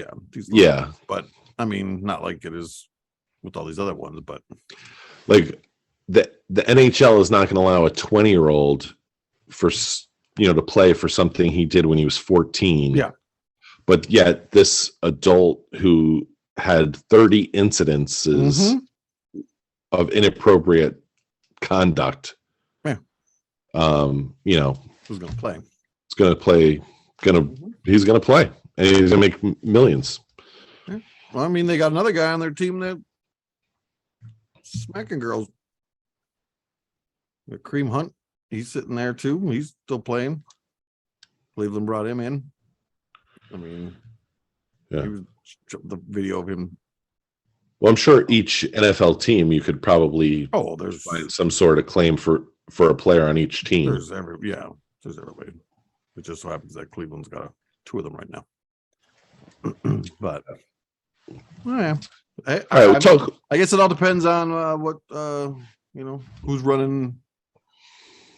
B: but I mean, not like it is with all these other ones, but
A: like the NHL is not going to allow a 20-year-old to play for something he did when he was 14.
B: Yeah,
A: but yet this adult who had 30 incidences of inappropriate conduct,
B: who's going to play?
A: He's going to play, and he's going to make millions.
B: Yeah. Well, I mean, they got another guy on their team that smacking girls. Kareem Hunt, he's sitting there too. He's still playing. Cleveland brought him in. I mean, the video of him.
A: Well, I'm sure each NFL team you could probably find some sort of claim for a player on each team.
B: There's everybody. It just so happens that Cleveland's got two of them right now. But
A: All right, we'll talk.
B: I guess it all depends on what who's running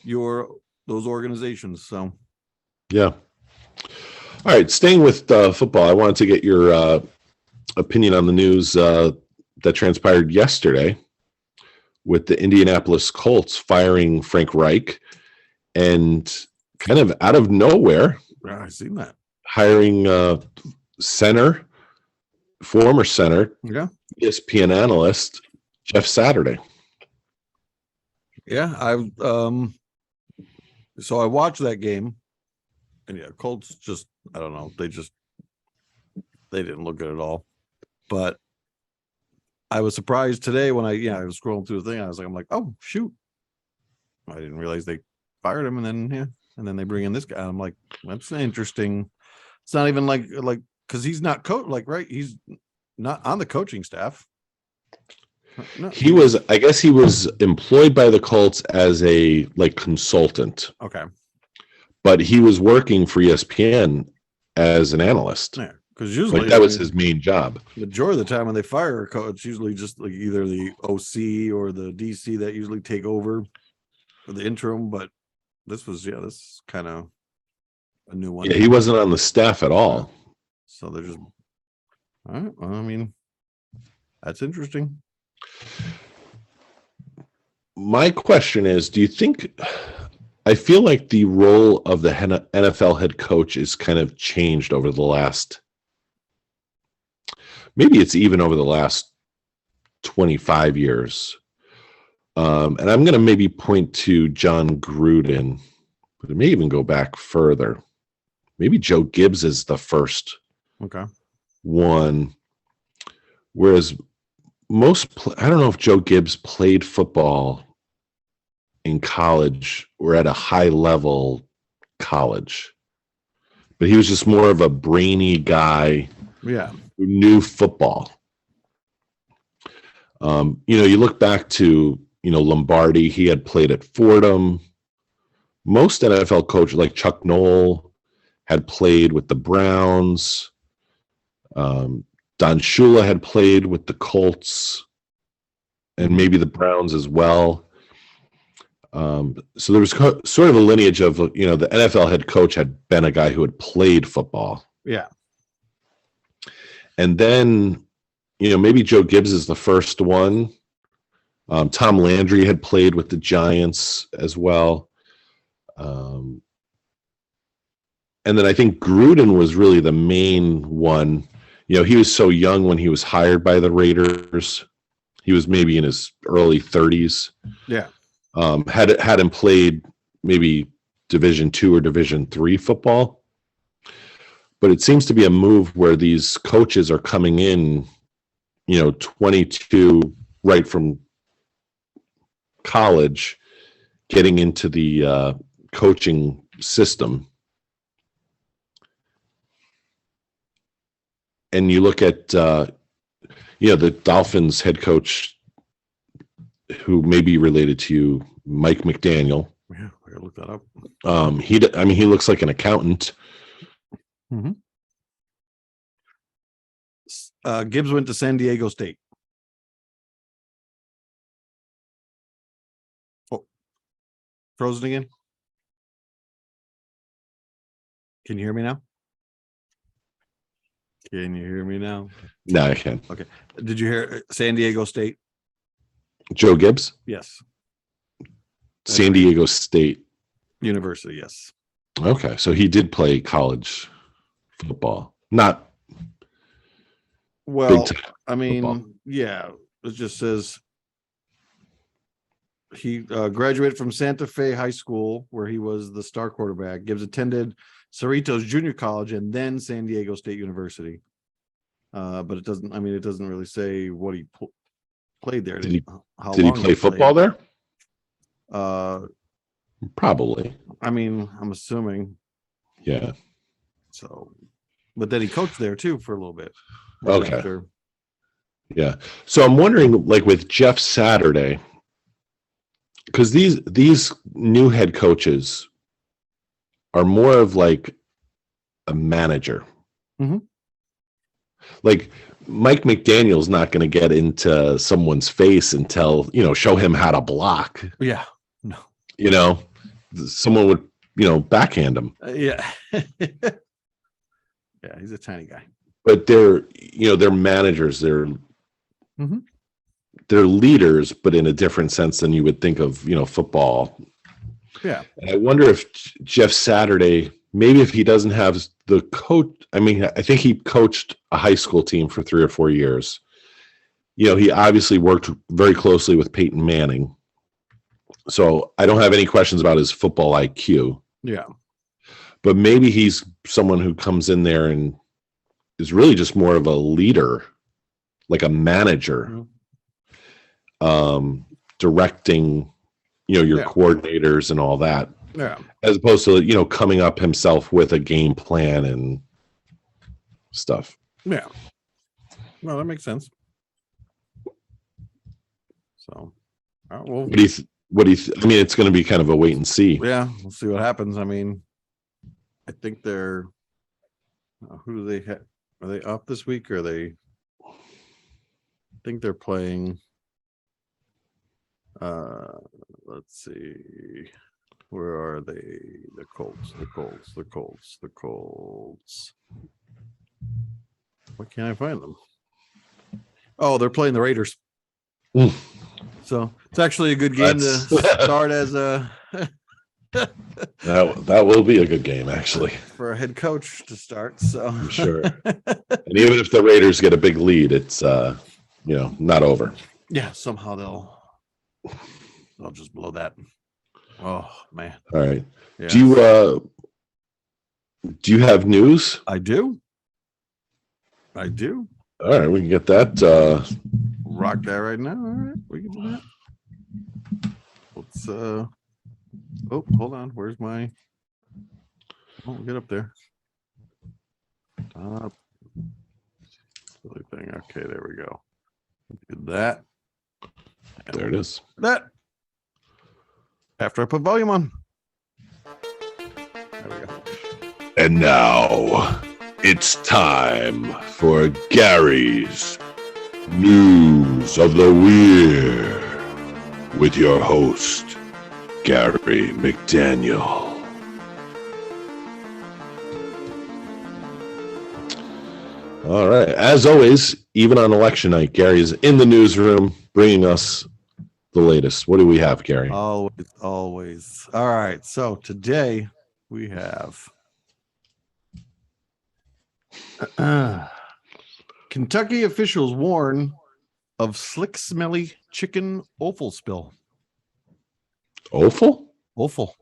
B: those organizations. So
A: Yeah. All right, staying with football, I wanted to get your opinion on the news that transpired yesterday with the Indianapolis Colts firing Frank Reich and kind of out of nowhere,
B: I've seen that,
A: hiring former center, ESPN analyst Jeff Saturday.
B: Yeah, so I watched that game, and yeah, Colts just, I don't know, they didn't look good at all. But I was surprised today when I was scrolling through the thing. I'm like, oh shoot, I didn't realize they fired him, and then they bring in this guy. I'm like, that's interesting. It's not even like because he's not right? He's not on the coaching staff. No.
A: I guess he was employed by the Colts as a consultant.
B: Okay.
A: But he was working for ESPN as an analyst.
B: Yeah, because usually
A: that was his main job.
B: Majority of the time when they fire a coach, usually just either the OC or the DC that usually take over for the interim. But this is kind of a new one.
A: Yeah, he wasn't on the staff at all.
B: So they're just, all right. Well, I mean, that's interesting.
A: My question is, do you think, I feel like the role of the NFL head coach is kind of changed over the last, maybe it's even over the last 25 years. And I'm going to maybe point to John Gruden, but it may even go back further. Maybe Joe Gibbs is the first one. Whereas I don't know if Joe Gibbs played football in college or at a high level college, but he was just more of a brainy guy who knew football. You look back to, Lombardi, he had played at Fordham. Most NFL coaches like Chuck Noll had played with the Browns. Don Shula had played with the Colts and maybe the Browns as well. So there was sort of a lineage of, the NFL head coach had been a guy who had played football.
B: Yeah.
A: And then, maybe Joe Gibbs is the first one. Tom Landry had played with the Giants as well. And then I think Gruden was really the main one. He was so young when he was hired by the Raiders. He was maybe in his early 30s.
B: Yeah.
A: Hadn't played maybe Division II or Division III football. But it seems to be a move where these coaches are coming in, 22 right from college, getting into the coaching system. And you look at, the Dolphins head coach, who may be related to you, Mike McDaniel.
B: Yeah, I gotta look that up.
A: He looks like an accountant.
B: Mm-hmm. Gibbs went to San Diego State. Oh, frozen again? Can you hear me now? Can you hear me now?
A: No, I can.
B: Okay. Did you hear San Diego State?
A: Joe Gibbs?
B: Yes.
A: San Diego State
B: University, yes.
A: Okay, so he did play college football. Not
B: well,
A: I mean, football.
B: Yeah, it just says he graduated from Santa Fe High School, where he was the star quarterback. Gibbs attended Cerritos Junior College and then San Diego State University. But it doesn't really say what he played there.
A: Did he play football there? Probably.
B: I'm assuming.
A: Yeah.
B: So, but then he coached there too for a little bit.
A: Okay. Yeah. So I'm wondering, with Jeff Saturday, because these new head coaches are more of a manager.
B: Mm-hmm.
A: Mike McDaniel's not going to get into someone's face and show him how to block.
B: Yeah. No.
A: Someone would, backhand him.
B: Yeah. Yeah, he's a tiny guy.
A: But they're managers. They're leaders, but in a different sense than you would think of, football.
B: Yeah.
A: And I wonder if Jeff Saturday, maybe if he doesn't have the coach. I mean, I think he coached a high school team for 3 or 4 years. He obviously worked very closely with Peyton Manning. So I don't have any questions about his football IQ.
B: Yeah.
A: But maybe he's someone who comes in there and is really just more of a leader, like a manager, directing, your coordinators and all that.
B: Yeah.
A: As opposed to, coming up himself with a game plan and stuff.
B: Yeah. Well, that makes sense. So, well,
A: What do you I mean, it's going to be kind of a wait and see.
B: yeah, we'll see what happens. I mean, I think they're who do they have? Are they up this week? Or are they? I think they're playing. Let's see. Where are they? The Colts. Why can't I find them? Oh, they're playing the Raiders. So it's actually a good game to start as a.
A: That will be a good game, actually,
B: for a head coach to start. So
A: I'm sure. And even if the Raiders get a big lead, it's not over.
B: Yeah, somehow they'll just blow that. Oh man!
A: All right.
B: Yeah.
A: Do you have news?
B: I do.
A: All right, we can get that.
B: Rock that right now. All right, we can do that. Let's. Oh, hold on. Where's my? Oh, get up there. Silly thing. Okay, there we go. Did that.
A: There it is.
B: That. After I put volume on. There we go.
A: And now it's time for Gary's News of the Weird with your host, Gary McDaniel. All right. As always, even on election night, Gary is in the newsroom bringing us the latest. What do we have, Gary?
B: Always. All right. So today we have Kentucky officials warn of slick, smelly chicken offal spill.
A: Offal?
B: Offal.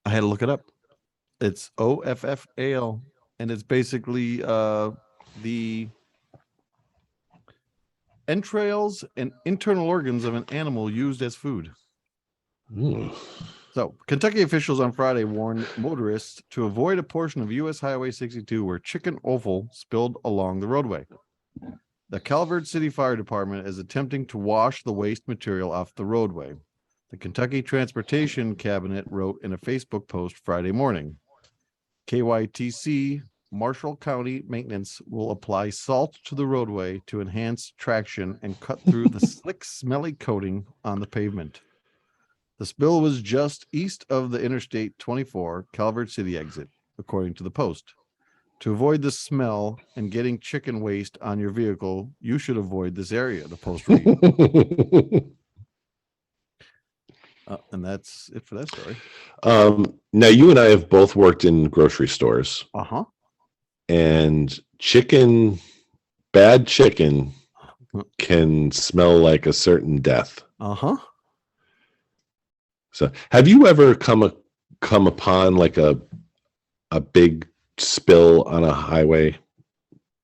B: I had to look it up. It's OFFAL, and it's basically the entrails and internal organs of an animal used as food. So, Kentucky officials on Friday warned motorists to avoid a portion of U.S. Highway 62 where chicken offal spilled along the roadway. The Calvert City Fire Department is attempting to wash the waste material off the roadway. The Kentucky Transportation Cabinet wrote in a Facebook post Friday morning. KYTC Marshall County Maintenance will apply salt to the roadway to enhance traction and cut through the slick, smelly coating on the pavement. The spill was just east of the Interstate 24 Calvert City exit, according to the Post. To avoid the smell and getting chicken waste on your vehicle, you should avoid this area, the Post read. And that's it for that story.
A: Now, you and I have both worked in grocery stores.
B: Uh-huh.
A: And bad chicken can smell like a certain death.
B: Uh-huh.
A: So have you ever come upon like a big spill on a highway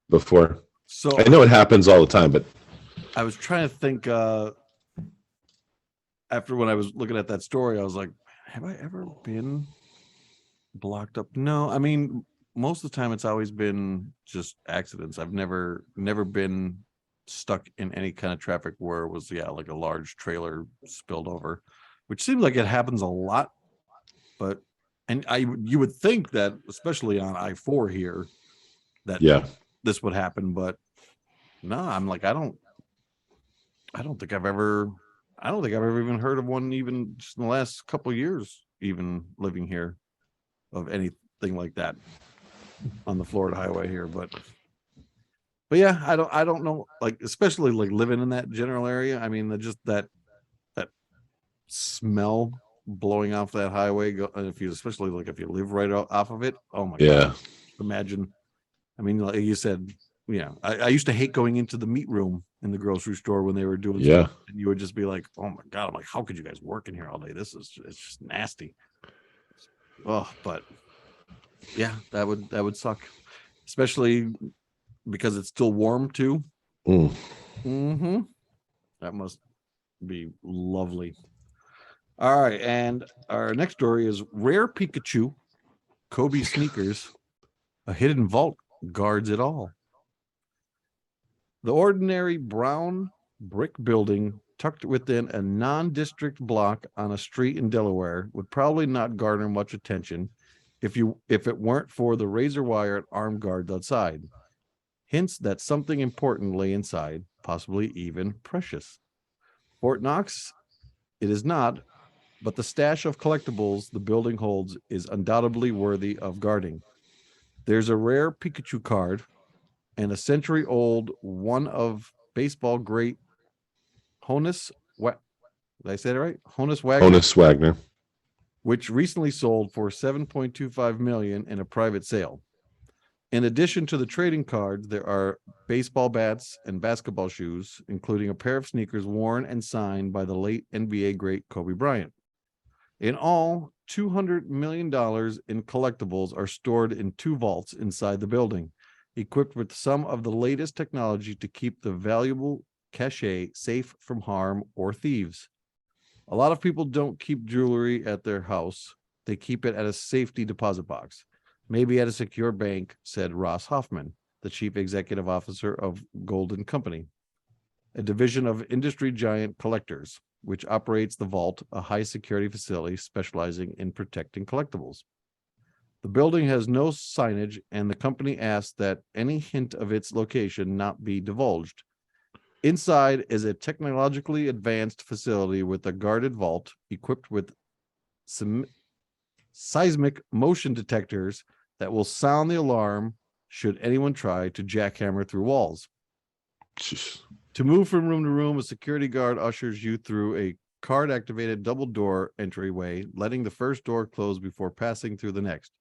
A: before?
B: So
A: I know it happens all the time, but
B: I was trying to think after when I was looking at that story, I was like, have I ever been blocked up? No, I mean, most of the time it's always been just accidents. I've never been stuck in any kind of traffic where it was like a large trailer spilled over, which seems like it happens a lot. But you would think that, especially on I-4 here, that this would happen, but No, I'm like, I don't think I've ever even heard of one, even just in the last couple of years, even living here, of anything like that on the Florida highway here. But yeah, I don't know, like, especially like living in that general area. I mean, just that smell blowing off that highway, especially like if you live right off of it. Oh my God. Imagine. I mean, like you said, yeah, I used to hate going into the meat room in the grocery store when they were doing stuff, and you would just be like, oh my God, I'm like, how could you guys work in here all day? It's just nasty. Oh, but yeah, that would suck, especially because it's still warm too. Mm-hmm. That must be lovely. All right, and our next story is rare Pikachu, Kobe sneakers, a hidden vault guards it all. The ordinary brown brick building tucked within a non-district block on a street in Delaware would probably not garner much attention if it weren't for the razor wire armed guards outside. Hints that something important lay inside, possibly even precious. Fort Knox, it is not, but the stash of collectibles the building holds is undoubtedly worthy of guarding. There's a rare Pikachu card and a century-old one of baseball great Honus. What did I say that right? Honus Wagner, which recently sold for $7.25 million in a private sale. In addition to the trading cards, there are baseball bats and basketball shoes, including a pair of sneakers worn and signed by the late NBA great Kobe Bryant. In all, $200 million in collectibles are stored in 2 vaults inside the building, equipped with some of the latest technology to keep the valuable cachet safe from harm or thieves. A lot of people don't keep jewelry at their house. They keep it at a safety deposit box, maybe at a secure bank, said Ross Hoffman, the chief executive officer of Golden Company, a division of industry giant Collectors, which operates the Vault, a high-security facility specializing in protecting collectibles. The building has no signage, and the company asked that any hint of its location not be divulged. Inside is a technologically advanced facility with a guarded vault equipped with some seismic motion detectors that will sound the alarm should anyone try to jackhammer through walls. To move from room to room, a security guard ushers you through a card-activated double-door entryway, letting the first door close before passing through the next.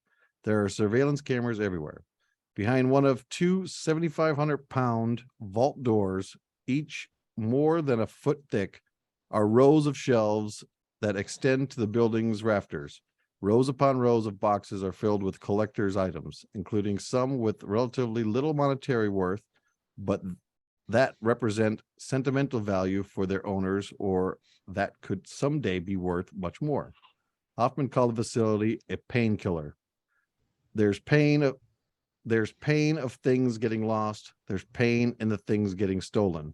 B: There are surveillance cameras everywhere. Behind one of 2 7,500-pound vault doors, each more than a foot thick, are rows of shelves that extend to the building's rafters. Rows upon rows of boxes are filled with collector's items, including some with relatively little monetary worth, but that represent sentimental value for their owners or that could someday be worth much more. Hoffman called the facility a painkiller. There's pain of things getting lost. There's pain in the things getting stolen.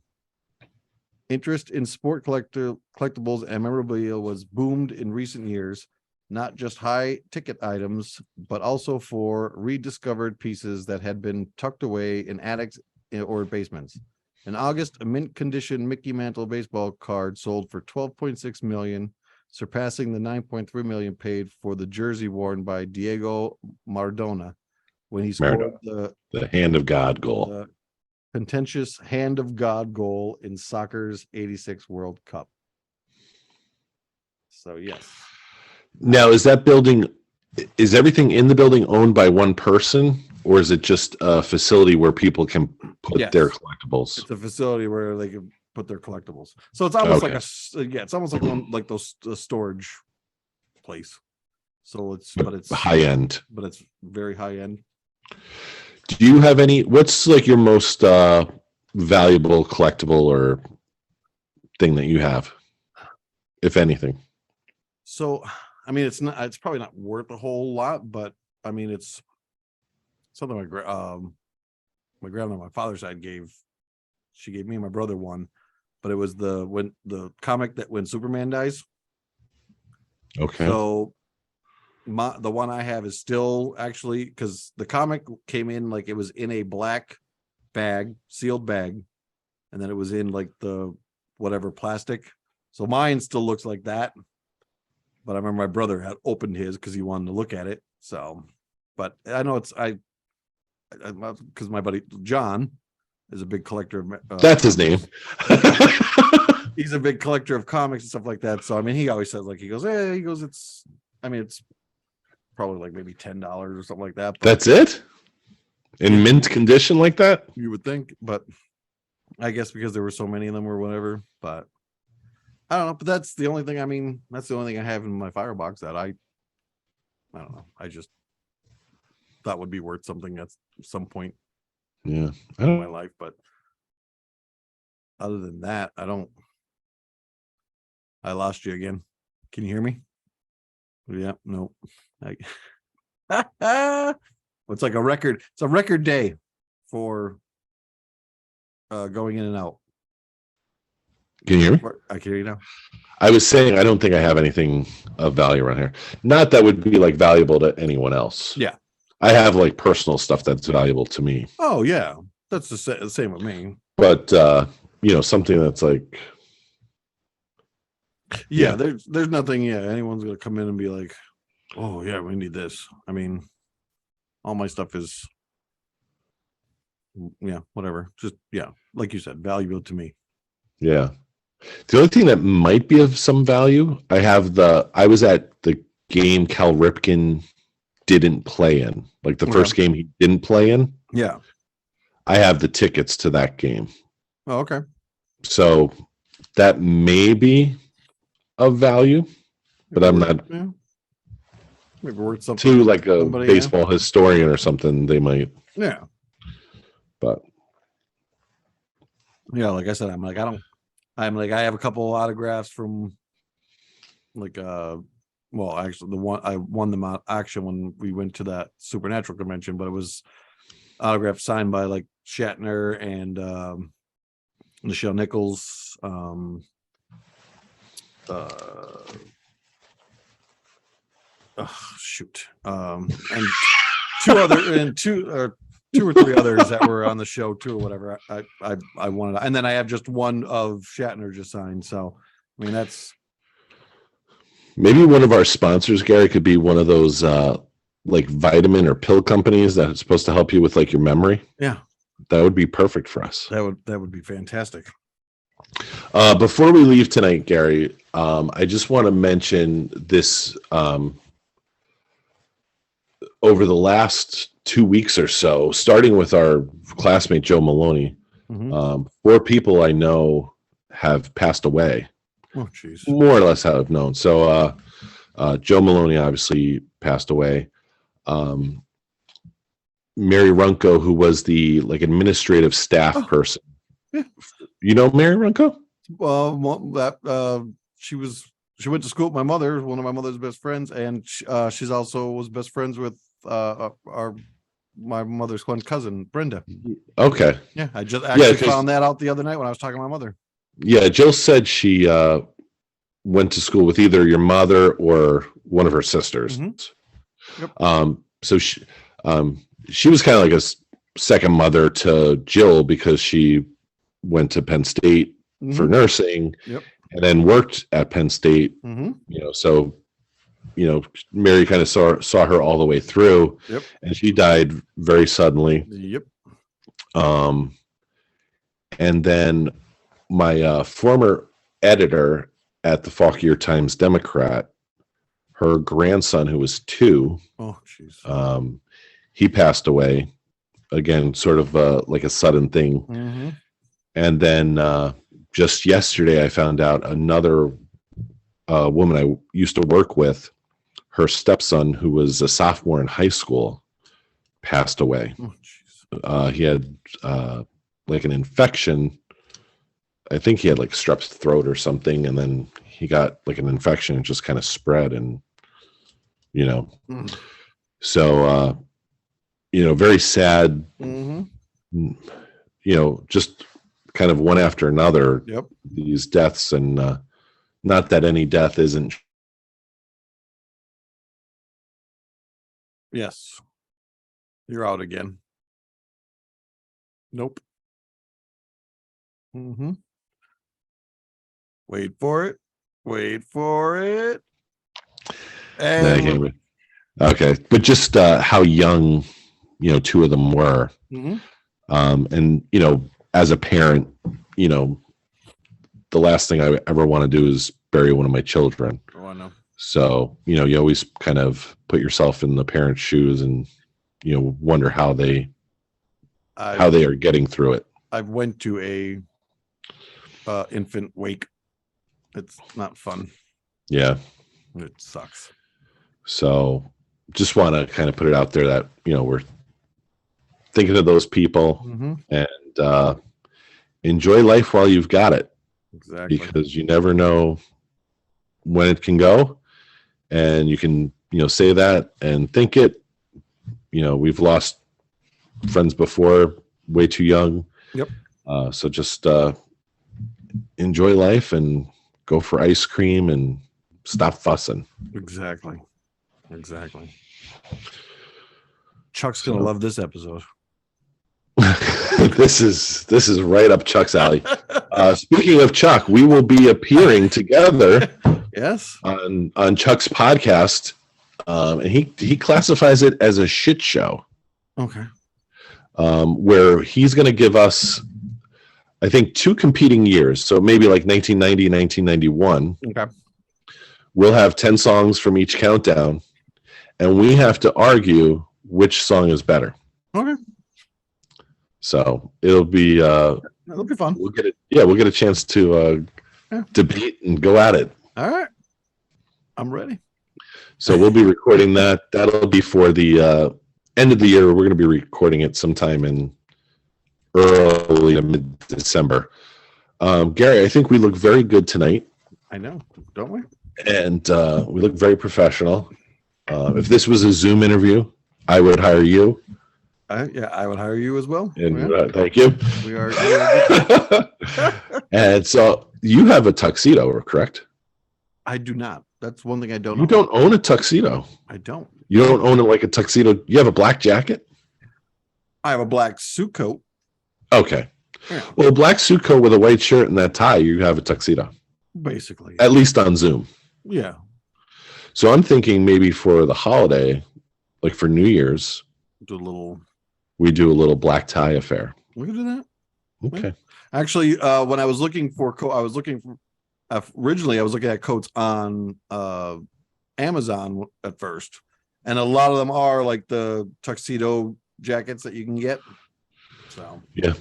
B: Interest in sport collectibles and memorabilia was boomed in recent years, not just high ticket items, but also for rediscovered pieces that had been tucked away in attics or basements. In August, a mint condition Mickey Mantle baseball card sold for $12.6 million, surpassing the $9.3 million paid for the jersey worn by Diego Maradona when he scored the
A: hand of God goal.
B: The contentious hand of God goal in soccer's '86 World Cup. So yes.
A: Now, is everything in the building owned by one person, or is it just a facility where people can put their collectibles?
B: It's a facility where they can put their collectibles. So it's almost like it's almost like one like those storage place. So it's
A: high end,
B: but it's very high end.
A: Do you have what's like your most valuable collectible or thing that you have, if anything?
B: So, I mean, it's probably not worth a whole lot, but I mean, it's something my grandma on my father's side she gave me and my brother one, but it was the comic that when Superman dies.
A: Okay.
B: So the one I have is still actually, because the comic came in like it was in a black bag, sealed bag, and then it was in like the whatever plastic. So mine still looks like that. But I remember my brother had opened his because he wanted to look at it. So, but I know it's because my buddy John is a big collector of
A: That's his name.
B: He's a big collector of comics and stuff like that. So I mean, he always says like he goes it's probably like maybe $10 or something like that. But
A: That's it? In mint condition like that?
B: you would think, but I guess because there were so many of them or whatever. But I don't know. But that's the only thing. I mean, that's the only thing I have in my firebox that I don't know. I just thought would be worth something at some point
A: Yeah.
B: in my life. But other than that, I lost you again. Can you hear me? Yeah, no. It's like a record. It's a record day for going in and out.
A: Can you hear me?
B: I can hear you now.
A: I was saying I don't think I have anything of value around here. Not that would be like valuable to anyone else.
B: Yeah.
A: I have like personal stuff that's valuable to me.
B: Oh yeah, that's the same with me.
A: But something that's like
B: yeah. There's nothing. Yeah, anyone's gonna come in and be like, oh yeah, we need this. I mean, all my stuff is whatever. Just like you said, valuable to me.
A: Yeah. The only thing that might be of some value, I was at the game Cal Ripken didn't play in, like the first game he didn't play in.
B: Yeah.
A: I have the tickets to that game.
B: Oh, okay.
A: So that may be of value, but I'm not.
B: Yeah. Maybe worth something
A: To like a baseball historian or something, they might.
B: Yeah.
A: But
B: yeah, like I said, I have a couple autographs from like actually the one I won them out action when we went to that Supernatural convention, but it was autograph signed by like Shatner and Nichelle Nichols, and two or three others that were on the show too, or whatever. I wanted, and then I have just one of Shatner just signed. So, I mean, that's
A: maybe one of our sponsors, Gary, could be one of those like vitamin or pill companies that is supposed to help you with like your memory.
B: Yeah,
A: that would be perfect for us.
B: That would be fantastic.
A: Before we leave tonight, Gary, I just want to mention this. Over the last 2 weeks or so, starting with our classmate Joe Maloney, 4 people I know have passed away.
B: Oh, jeez.
A: More or less how I've known. So Joe Maloney obviously passed away. Mary Runco, who was the like administrative staff person.
B: Yeah.
A: You know Mary Runco?
B: She went to school with my mother, one of my mother's best friends, and she's also was best friends with my mother's one cousin, Brenda.
A: Okay.
B: Yeah, I just actually found that out the other night when I was talking to my mother.
A: Yeah, Jill said she went to school with either your mother or one of her sisters.
B: Yep.
A: So she was kind of like a second mother to Jill because she went to Penn State for nursing.
B: Yep.
A: And then worked at Penn State. So Mary kind of saw her all the way through.
B: Yep.
A: And she died very suddenly.
B: Yep.
A: And then my former editor at the Fauquier Times Democrat, her grandson, who was 2,
B: oh jeez,
A: he passed away again, sort of like a sudden thing. And then just yesterday, I found out another woman I used to work with, her stepson, who was a sophomore in high school, passed away.
B: Oh, jeez.
A: He had like an infection. I think he had like strep throat or something, and then he got like an infection and just kind of spread, and so very sad. Just kind of one after another.
B: Yep.
A: These deaths, and not that any death isn't.
B: Yes. You're out again. Nope. Mm-hmm. Wait for it. Wait for it. And
A: okay, but just how young, two of them were.
B: mm-hmm.
A: And, as a parent, the last thing I ever want to do is bury one of my children.
B: Oh, I know.
A: So, you always kind of put yourself in the parent's shoes and, wonder how they are getting through it.
B: I went to a infant wake. It's not fun.
A: Yeah.
B: It sucks.
A: So just want to kind of put it out there that, we're thinking of those people and enjoy life while you've got it.
B: Exactly.
A: Because you never know when it can go. And you can, say that and think it. We've lost friends before, way too young.
B: Yep.
A: So just enjoy life and go for ice cream and stop fussing.
B: Exactly. Chuck's gonna love this episode.
A: This is right up Chuck's alley. Speaking of Chuck, we will be appearing together.
B: Yes.
A: On Chuck's podcast, and he classifies it as a shit show.
B: Okay.
A: Where he's going to give us, I think, 2 competing years. So maybe like 1990, 1991.
B: Okay.
A: We'll have 10 songs from each countdown, and we have to argue which song is better.
B: Okay.
A: So it'll be
B: fun.
A: We'll get a chance to debate and go at it.
B: All right. I'm ready.
A: So we'll be recording that. That'll be for the end of the year. We're going to be recording it sometime in early to mid-December. Gary, I think we look very good tonight.
B: I know, don't we?
A: And we look very professional. If this was a Zoom interview, I would hire you.
B: I would hire you as well.
A: And thank you.
B: We are
A: And so you have a tuxedo, correct?
B: I do not. That's one thing I don't.
A: You don't own a tuxedo.
B: I don't.
A: You don't own it like a tuxedo. You have a black jacket?
B: I have a black suit coat.
A: Okay.
B: Yeah.
A: Well, a black suit coat with a white shirt and that tie, you have a tuxedo.
B: Basically.
A: At least on Zoom.
B: Yeah.
A: So I'm thinking maybe for the holiday, like for New Year's, we do a little black tie affair.
B: We can do that.
A: Okay.
B: Yeah. Actually, when I was looking for originally I was looking at coats on Amazon at first, and a lot of them are like the tuxedo jackets that you can get. So
A: yeah,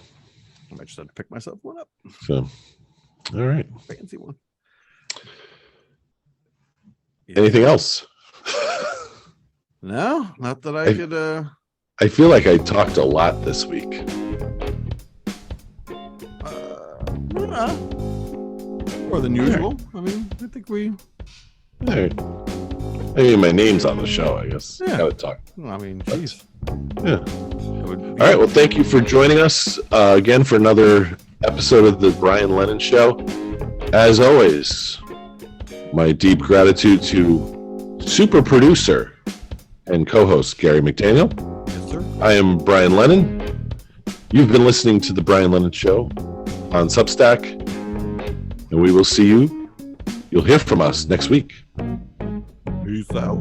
B: I might just have to pick myself one up.
A: So, all right,
B: fancy one. Yeah.
A: Anything else?
B: No, not that I could.
A: I feel like I talked a lot this week.
B: More than usual. I mean, I think we.
A: All right. I mean, my name's on the show, I guess.
B: Yeah.
A: Gotta talk.
B: I mean, jeez.
A: Yeah. All right. Well, thank you for joining us again for another episode of the Brian Lennon Show. As always, my deep gratitude to super producer and co-host Gary McDaniel.
B: Yes, sir.
A: I am Brian Lennon. You've been listening to the Brian Lennon Show on Substack, and we will see you. You'll hear from us next week.
B: Peace out.